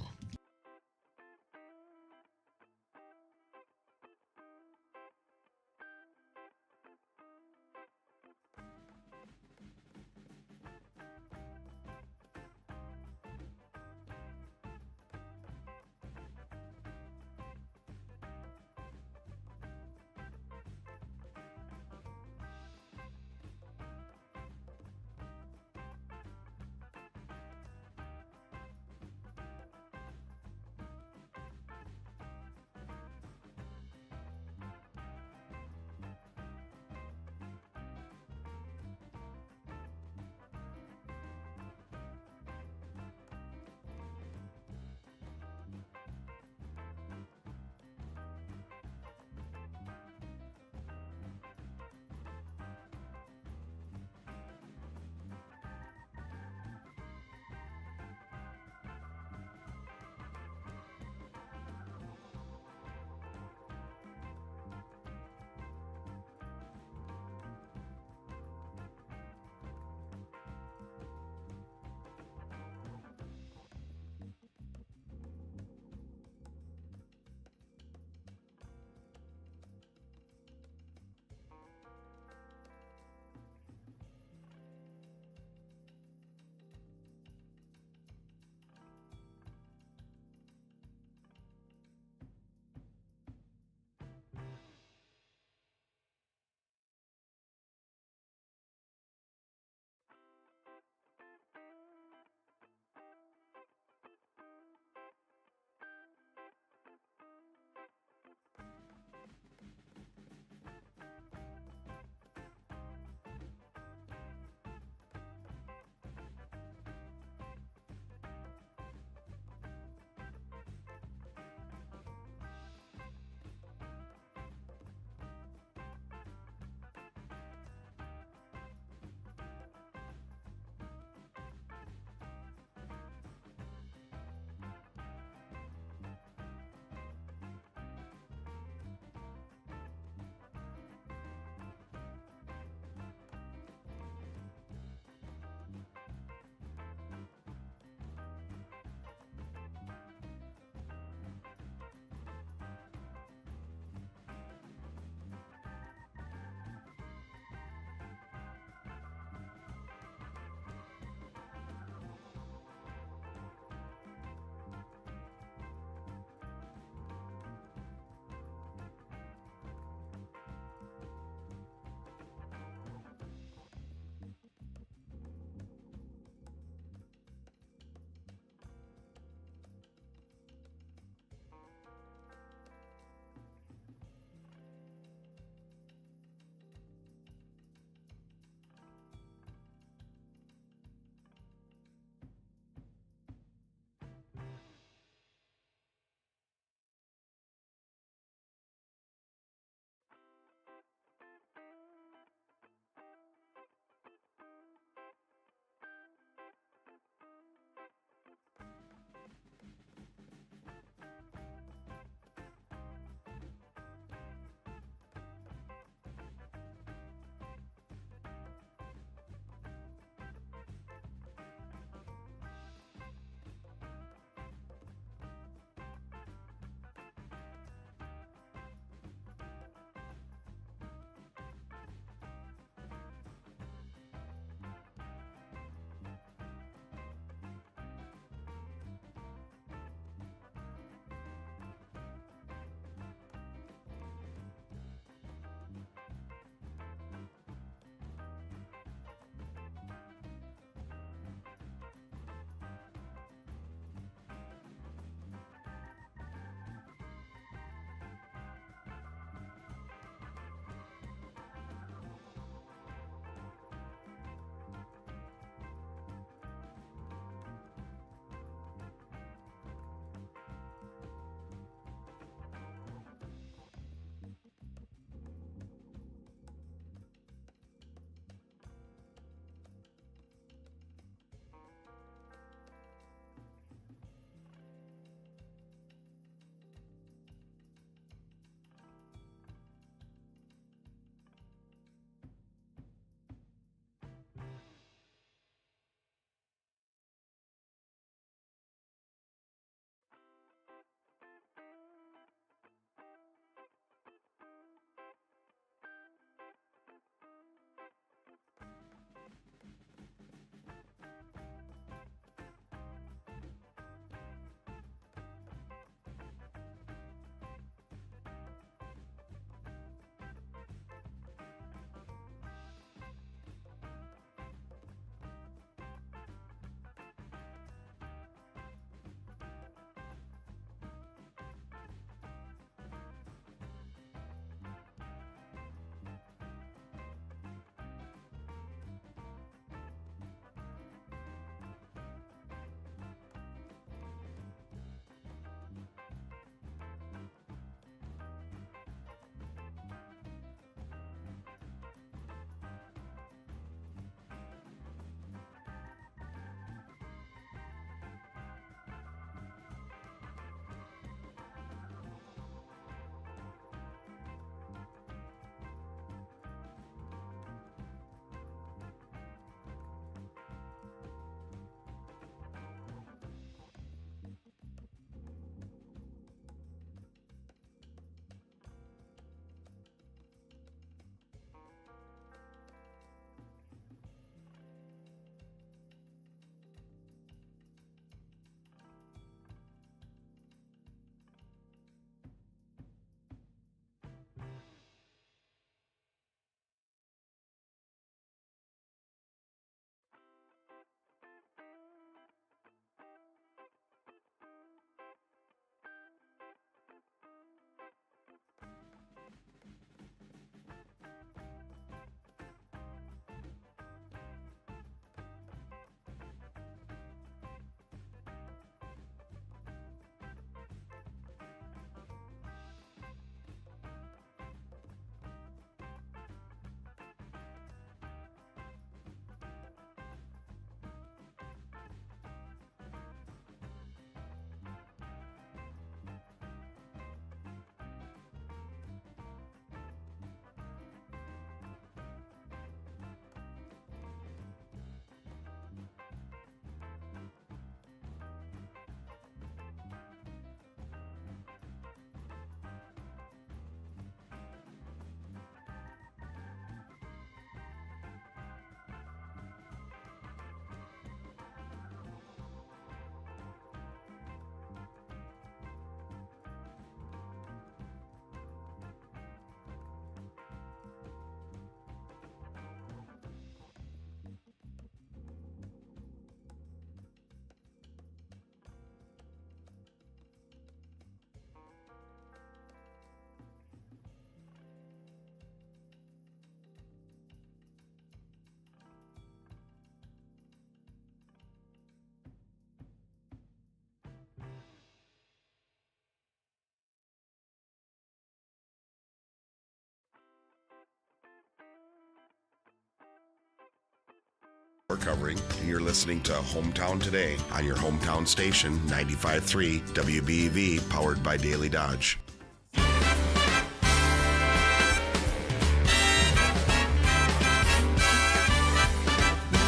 covering, and you're listening to Hometown Today on your hometown station, 95.3 WBEV, powered by Daily Dodge.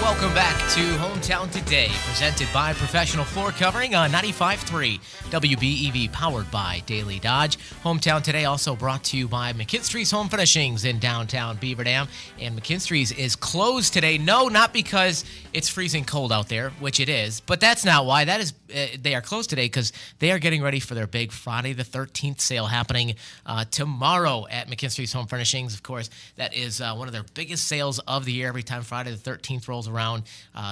Welcome back to Hometown Today, presented by Professional Floor Covering on 95.3 WBEV, powered by Daily Dodge. Hometown Today also brought to you by McKinstry's Home Furnishings in downtown Beaver Dam. And McKinstry's is closed today. No, not because it's freezing cold out there, which it is, but that's not why. That is, they are closed today because they are getting ready for their big Friday the 13th sale happening tomorrow at McKinstry's Home Furnishings. Of course, that is one of their biggest sales of the year. Every time Friday the 13th rolls around,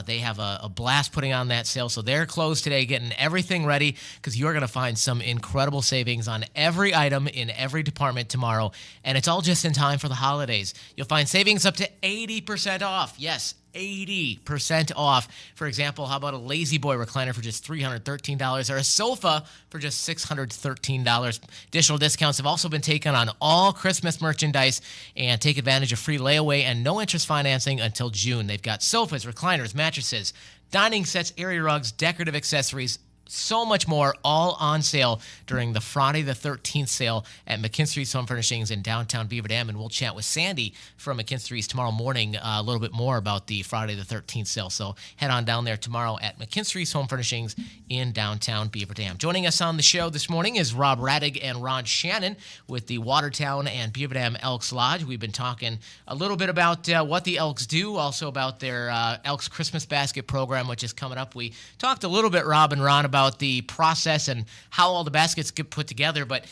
they have a blast putting on that sale. So they're closed today, getting everything ready, because you're going to find some incredible savings on every item in every department tomorrow. And it's all just in time for the holidays. You'll find savings up to 80% off. Yes, 80% off. For example, how about a Lazy Boy recliner for just $313 or a sofa for just $613? Additional discounts have also been taken on all Christmas merchandise, and take advantage of free layaway and no interest financing until June. They've got sofas, recliners, mattresses, dining sets, area rugs, decorative accessories, so much more, all on sale during the Friday the 13th sale at McKinstry's Home Furnishings in downtown Beaver Dam. And we'll chat with Sandy from McKinstry's tomorrow morning a little bit more about the Friday the 13th sale. So head on down there tomorrow at McKinstry's Home Furnishings in downtown Beaver Dam. Joining us on the show this morning is Rob Radig and Ron Shannon with the Watertown and Beaver Dam Elks Lodge. We've been talking a little bit about what the Elks do, also about their Elks Christmas Basket program, which is coming up. We talked a little bit, Rob and Ron, about the process and how all the baskets get put together. But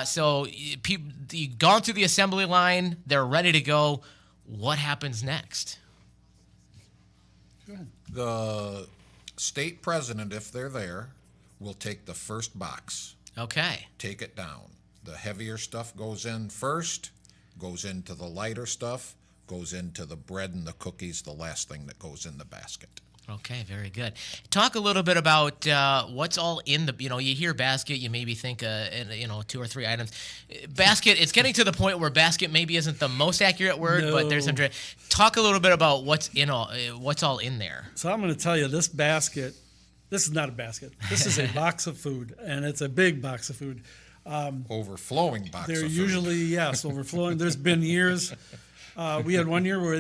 so you've gone through the assembly line, they're ready to go. What happens next? The state president, if they're there, will take the first box. Okay. Take it down. The heavier stuff goes in first, goes into the lighter stuff, goes into the bread and the cookies, the last thing that goes in the basket. Okay, very good. Talk a little bit about what's all in the, you hear basket, you maybe think, 2 or 3 items. Basket, it's getting to the point where basket maybe isn't the most accurate word, but there's some. Talk a little bit about what's all in there. So I'm going to tell you, this basket, this is not a basket. This is a box of food, and it's a big box of food. Overflowing box They're of food. usually, yes, overflowing. There's been years, we had one year where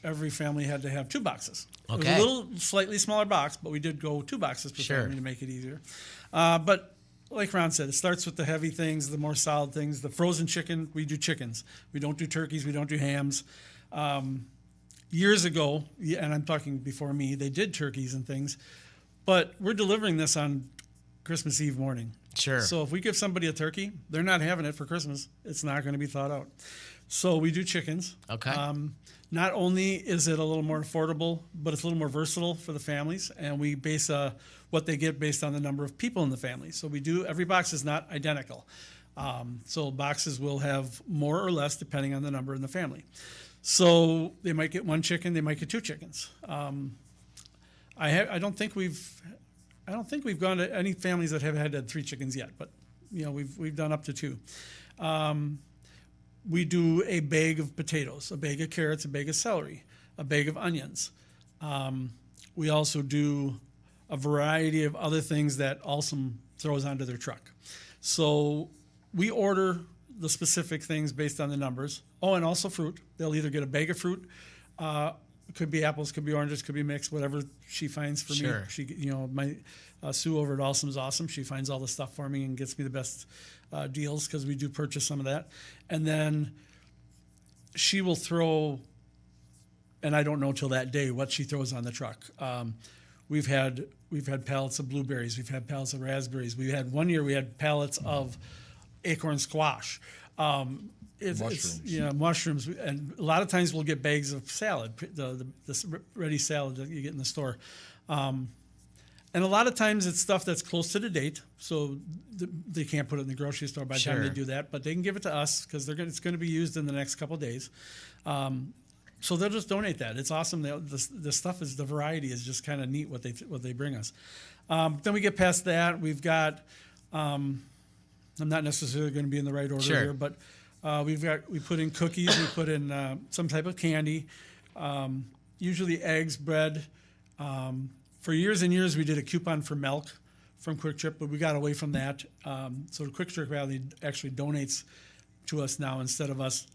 every family had to have 2 boxes. Okay. It was a little slightly smaller box, but we did go 2 boxes per family to make it easier. But like Ron said, it starts with the heavy things, the more solid things. The frozen chicken, we do chickens. We don't do turkeys. We don't do hams. Years ago, and I'm talking before me, they did turkeys and things. But we're delivering this on Christmas Eve morning. Sure. So if we give somebody a turkey, they're not having it for Christmas. It's not going to be thought out. So we do chickens. Okay. Not only is it a little more affordable, but it's a little more versatile for the families, and we base what they get based on the number of people in the family. So every box is not identical. So boxes will have more or less depending on the number in the family. So they might get 1 chicken, they might get 2 chickens. I don't think we've gone to any families that have had 3 chickens yet, but we've done up to 2. We do a bag of potatoes, a bag of carrots, a bag of celery, a bag of onions. We also do a variety of other things that Alstom throws onto their truck. So we order the specific things based on the numbers. Oh, and also fruit. They'll either get a bag of fruit. It could be apples, could be oranges, could be mixed, whatever she finds for me. She, my Sue over at Alstom's awesome. She finds all the stuff for me and gets me the best deals, because we do purchase some of that. And then she will throw, and I don't know till that day what she throws on the truck. We've had pallets of blueberries. We've had pallets of raspberries. One year we had pallets of acorn squash. Mushrooms. Mushrooms. And a lot of times we'll get bags of salad, the ready salad that you get in the store. And a lot of times it's stuff that's close to the date, so they can't put it in the grocery store by the time they do that, but they can give it to us because it's going to be used in the next couple of days. So they'll just donate that. It's awesome. The variety is just kind of neat what they bring us. Then we get past that. We've got, I'm not necessarily going to be in the right order here, but we put in cookies. We put in some type of candy. usually eggs, bread. For years and years, we did a coupon for milk from Quick Trip, but we got away from that. So Quick Trip Valley actually donates to us now instead of us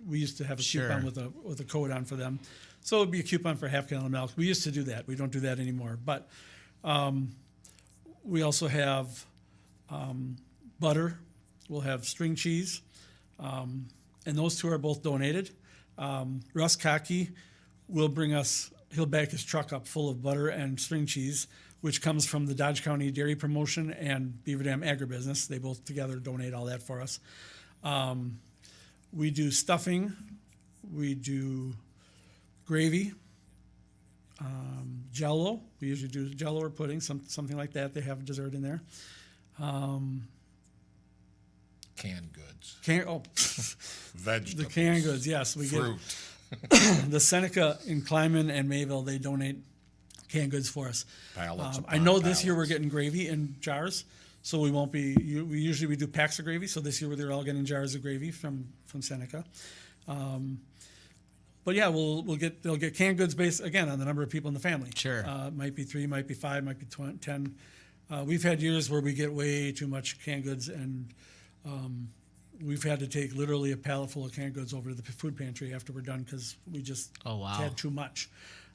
we used to have a coupon with a code on for them. So it would be a coupon for half gallon of milk. We used to do that. We don't do that anymore. But we also have butter. We'll have string cheese. And those two are both donated. Russ Cockey will he'll back his truck up full of butter and string cheese, which comes from the Dodge County Dairy Promotion and Beaver Dam Agribusiness. They both together donate all that for us. We do stuffing. We do gravy, Jell-O. We usually do Jell-O or pudding, something like that. They have a dessert in there. Canned goods. Vegetables. The canned goods, yes. We fruit. Get the Seneca in Kleiman and Mayville. They donate canned goods for us. Pallets I know this year we're getting gravy in jars, so we won't be. We usually do packs of gravy. So this year they're all getting jars of gravy from Seneca. But yeah, they'll get canned goods based again on the number of people in the family. Sure. Might be 3, might be 5, might be 10. We've had years where we get way too much canned goods, and we've had to take literally a pallet full of canned goods over to the food pantry after we're done because we just had too much.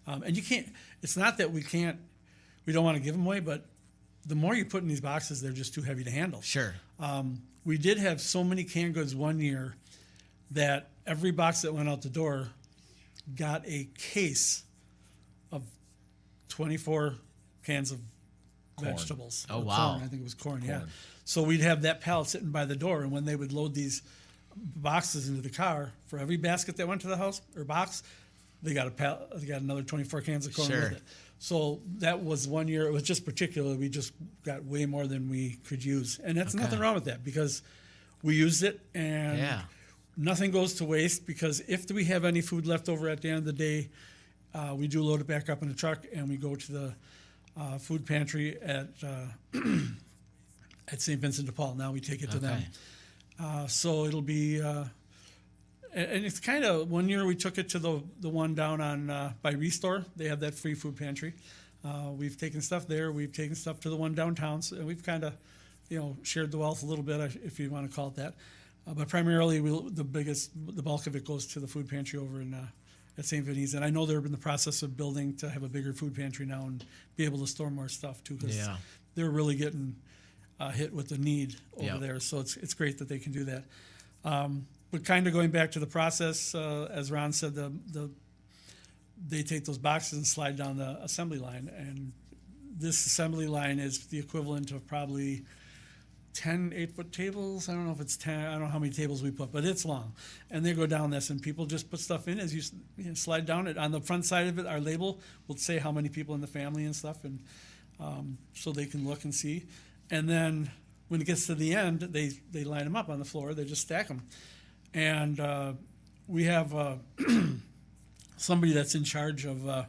And you can't. It's not that we don't want to give them away, but the more you put in these boxes, they're just too heavy to handle. Sure. We did have so many canned goods one year that every box that went out the door got a case of 24 cans of vegetables. Oh, or wow. Corn. I think it was corn, yeah. So we'd have that pallet sitting by the door, and when they would load these boxes into the car, for every basket that went to the house or box, they got another 24 cans of corn with it. So that was one year. It was just particular. We just got way more than we could use, and that's nothing wrong with that because we used it, and nothing goes to waste. Because if we have any food left over at the end of the day, we do load it back up in the truck, and we go to the food pantry at St. Vincent de Paul. Now we take it to them. So it'll be. And it's kind of, one year we took it to the one down on by Restore. They have that free food pantry. We've taken stuff there. We've taken stuff to the one downtown. So we've kind of, shared the wealth a little bit, if you want to call it that. But primarily, the bulk of it goes to the food pantry over at St. Vinny's. And I know they're in the process of building to have a bigger food pantry now and be able to store more stuff too, because they're really getting hit with the need over there. So it's great that they can do that. But kind of going back to the process, as Ron said, they take those boxes and slide down the assembly line. And this assembly line is the equivalent of probably 10 8-foot tables. I don't know if it's 10. I don't know how many tables we put, but it's long. And they go down this, and people just put stuff in as you slide down it. On the front side of it, our label will say how many people in the family and stuff, and so they can look and see. And then when it gets to the end, they line them up on the floor. They just stack them. And we have somebody that's in charge of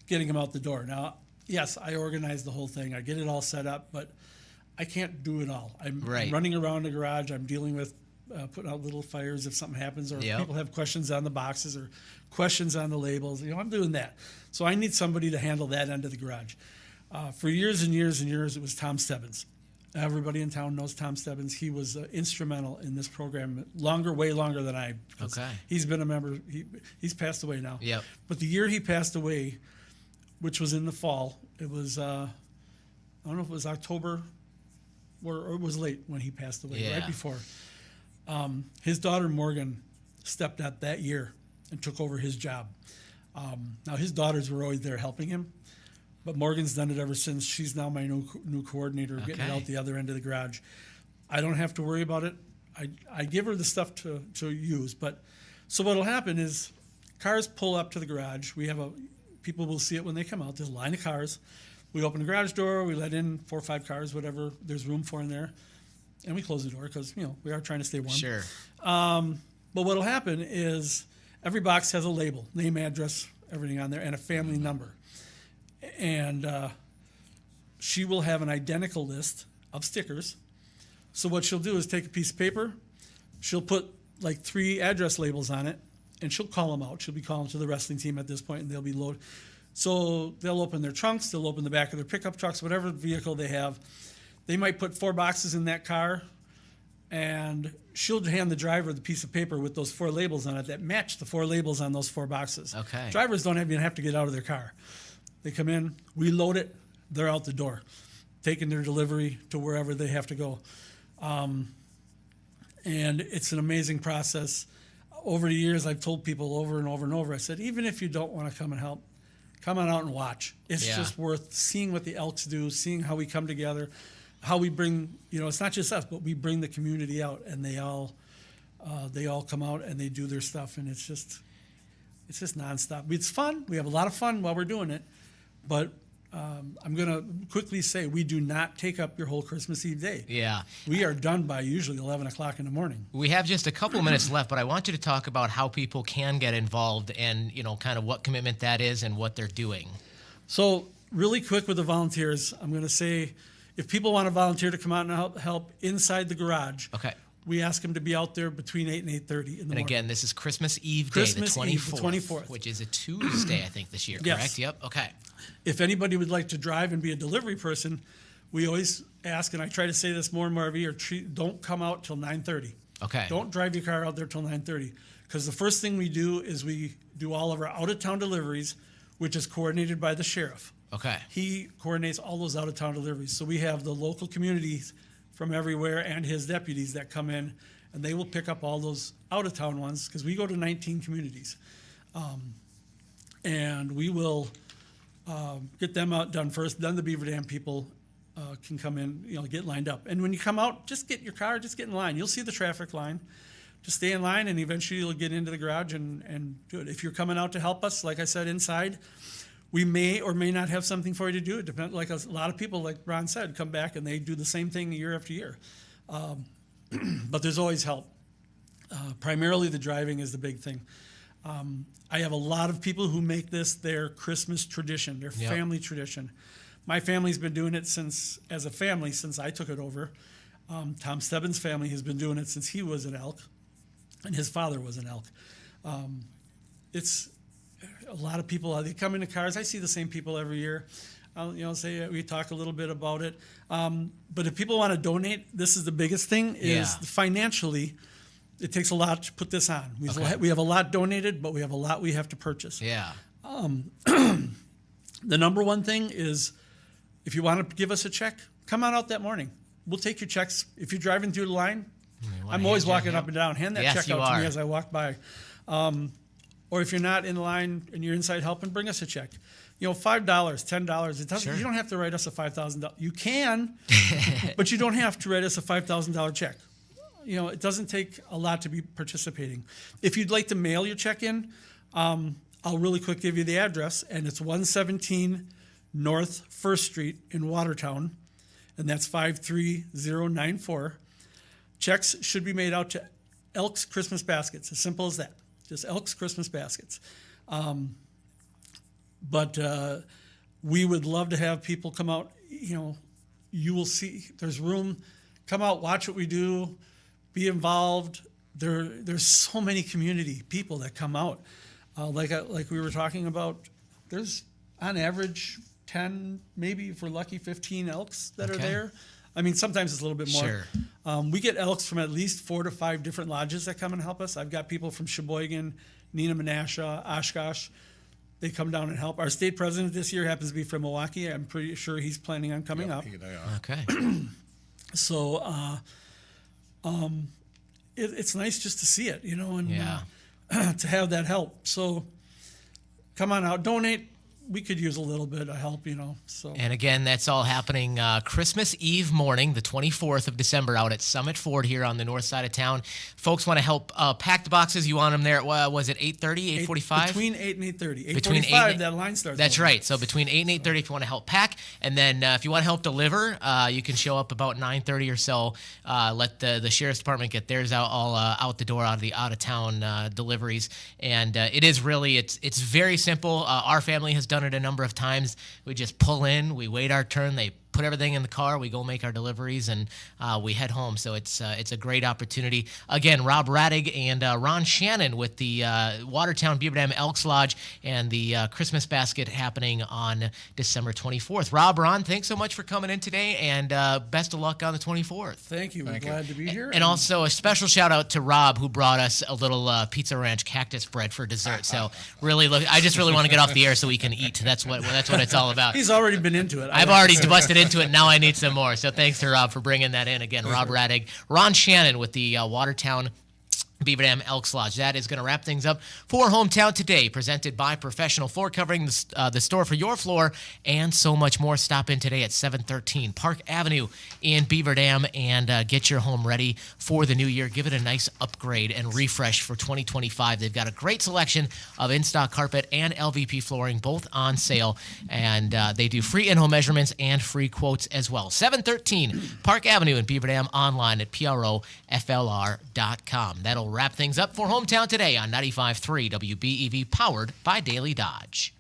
getting them out the door. Now, yes, I organize the whole thing. I get it all set up, but I can't do it all. I'm running around the garage. I'm dealing with putting out little fires if something happens, or if people have questions on the boxes or questions on the labels. I'm doing that. So I need somebody to handle that end of the garage. For years and years and years, it was Tom Stebbins. Everybody in town knows Tom Stebbins. He was instrumental in this program way longer than I. He's been a member. He's passed away now. Yep. But the year he passed away, which was in the fall, it was, I don't know if it was October or it was late when he passed away, right before. His daughter Morgan stepped up that year and took over his job. Now his daughters were always there helping him. But Morgan's done it ever since. She's now my new coordinator, getting it out the other end of the garage. I don't have to worry about it. I give her the stuff to use. But so what'll happen is cars pull up to the garage. People will see it when they come out. There's a line of cars. We open the garage door. We let in 4 or 5 cars, whatever there's room for in there, and we close the door because we are trying to stay warm. Sure. But what'll happen is every box has a label, name, address, everything on there, and a family number. And she will have an identical list of stickers. So what she'll do is take a piece of paper, she'll put like 3 address labels on it, and she'll call them out. She'll be calling to the wrestling team at this point, and they'll be loaded. So they'll open their trunks, they'll open the back of their pickup trucks, whatever vehicle they have. They might put 4 boxes in that car, and she'll hand the driver the piece of paper with those 4 labels on it that match the 4 labels on those 4 boxes. Okay. Drivers don't even have to get out of their car. They come in, we load it, they're out the door, taking their delivery to wherever they have to go. And it's an amazing process. Over the years, I've told people over and over and over, I said, even if you don't want to come and help, come on out and watch. It's just worth seeing what the Elks do, seeing how we come together, how we bring, it's not just us, but we bring the community out, and they all come out and they do their stuff, and it's just nonstop. It's fun. We have a lot of fun while we're doing it, but I'm going to quickly say we do not take up your whole Christmas Eve day. Yeah. We are done by usually 11 o'clock in the morning. We have just a couple minutes left, but I want you to talk about how people can get involved and, kind of what commitment that is and what they're doing. So really quick with the volunteers, I'm going to say if people want to volunteer to come out and help inside the garage, Okay. we ask them to be out there between 8 and 8:30 in the morning. And again, this is Christmas Eve Christmas Day, the 24th, Eve, the 24th. which is a Tuesday, I think, this year, correct? Yes. Yep. Okay. If anybody would like to drive and be a delivery person, we always ask, and I try to say this more and more every year, don't come out till 9:30. Okay. Don't drive your car out there till 9:30, because the first thing we do is we do all of our out-of-town deliveries, which is coordinated by the sheriff. Okay. He coordinates all those out-of-town deliveries. So we have the local communities from everywhere and his deputies that come in, and they will pick up all those out-of-town ones, because we go to 19 communities. And we will get them out done first. Then the Beaver Dam people can come in, get lined up. And when you come out, just get in your car, just get in line. You'll see the traffic line. Just stay in line, and eventually you'll get into the garage and do it. If you're coming out to help us, like I said, inside, we may or may not have something for you to do. It depends. Like a lot of people, like Ron said, come back and they do the same thing year after year. But there's always help. Primarily the driving is the big thing. I have a lot of people who make this their Christmas tradition, their family tradition. My family's been doing it since I took it over. Tom Stebbins' family has been doing it since he was an Elk, and his father was an Elk. It's a lot of people, they come into cars. I see the same people every year. We talk a little bit about it. But if people want to donate, this is the biggest thing, is financially, it takes a lot to put this on. We have a lot donated, but we have a lot we have to purchase. Yeah. The number one thing is, if you want to give us a check, come on out that morning. We'll take your checks. If you're driving through the line, I'm always walking up and down. Hand that check out to me as I walk by. Or if you're not in line and you're inside helping, bring us a check. $5, $10. It doesn't. You don't have to write us a $5,000. You can, but you don't have to write us a $5,000 check. It doesn't take a lot to be participating. If you'd like to mail your check in, I'll really quick give you the address, and it's 117 North 1st Street in Watertown, and that's 53094. Checks should be made out to Elks Christmas Baskets, as simple as that. Just Elks Christmas Baskets. But we would love to have people come out. You will see there's room. Come out, watch what we do, be involved. There's so many community people that come out. Like we were talking about, there's on average 10, maybe if we're lucky, 15 Elks that are there. I mean, sometimes it's a little bit more. Sure. We get Elks from at least 4 to 5 different lodges that come and help us. I've got people from Sheboygan, Neenah Menasha, Oshkosh. They come down and help. Our state president this year happens to be from Milwaukee. I'm pretty sure he's planning on coming up. Okay. So it's nice just to see it, and to have that help. So come on out, donate. We could use a little bit of help, So. And again, that's all happening Christmas Eve morning, the 24th of December, out at Summit Ford here on the north side of town. Folks want to help pack the boxes. You want them there at, was it 8:30, 8:45? Between 8 and 8:30. Between 8:45, that line starts. That's right. So between 8 and 8:30 if you want to help pack. And then if you want to help deliver, you can show up about 9:30 or so. Let the Sheriff's Department get theirs out the door out of the out-of-town deliveries. And it is really, it's very simple. Our family has done it a number of times. We just pull in, we wait our turn, they put everything in the car, we go make our deliveries, and we head home. So it's a great opportunity. Again, Rob Radig and Ron Shannon with the Watertown Beaver Dam Elks Lodge and the Christmas Basket happening on December 24th. Rob, Ron, thanks so much for coming in today, and best of luck on the 24th. Thank you. We're glad to be here. And also a special shout out to Rob, who brought us a little Pizza Ranch cactus bread for dessert. So really, I just really want to get off the air so we can eat. That's what it's all about. He's already been into it. I've already busted into it. Now I need some more. So thanks to Rob for bringing that in. Again, Rob Radig, Ron Shannon with the Watertown Beaver Dam Elks Lodge. That is going to wrap things up for Hometown Today, presented by Professional Floor Covering, the store for your floor, and so much more. Stop in today at 713 Park Avenue in Beaver Dam and get your home ready for the new year. Give it a nice upgrade and refresh for 2025. They've got a great selection of in-stock carpet and LVP flooring, both on sale, and they do free in-home measurements and free quotes as well. 713 Park Avenue in Beaver Dam, online at PROFLR.com. That'll wrap things up for Hometown Today on 95.3 WBEV, powered by Daily Dodge.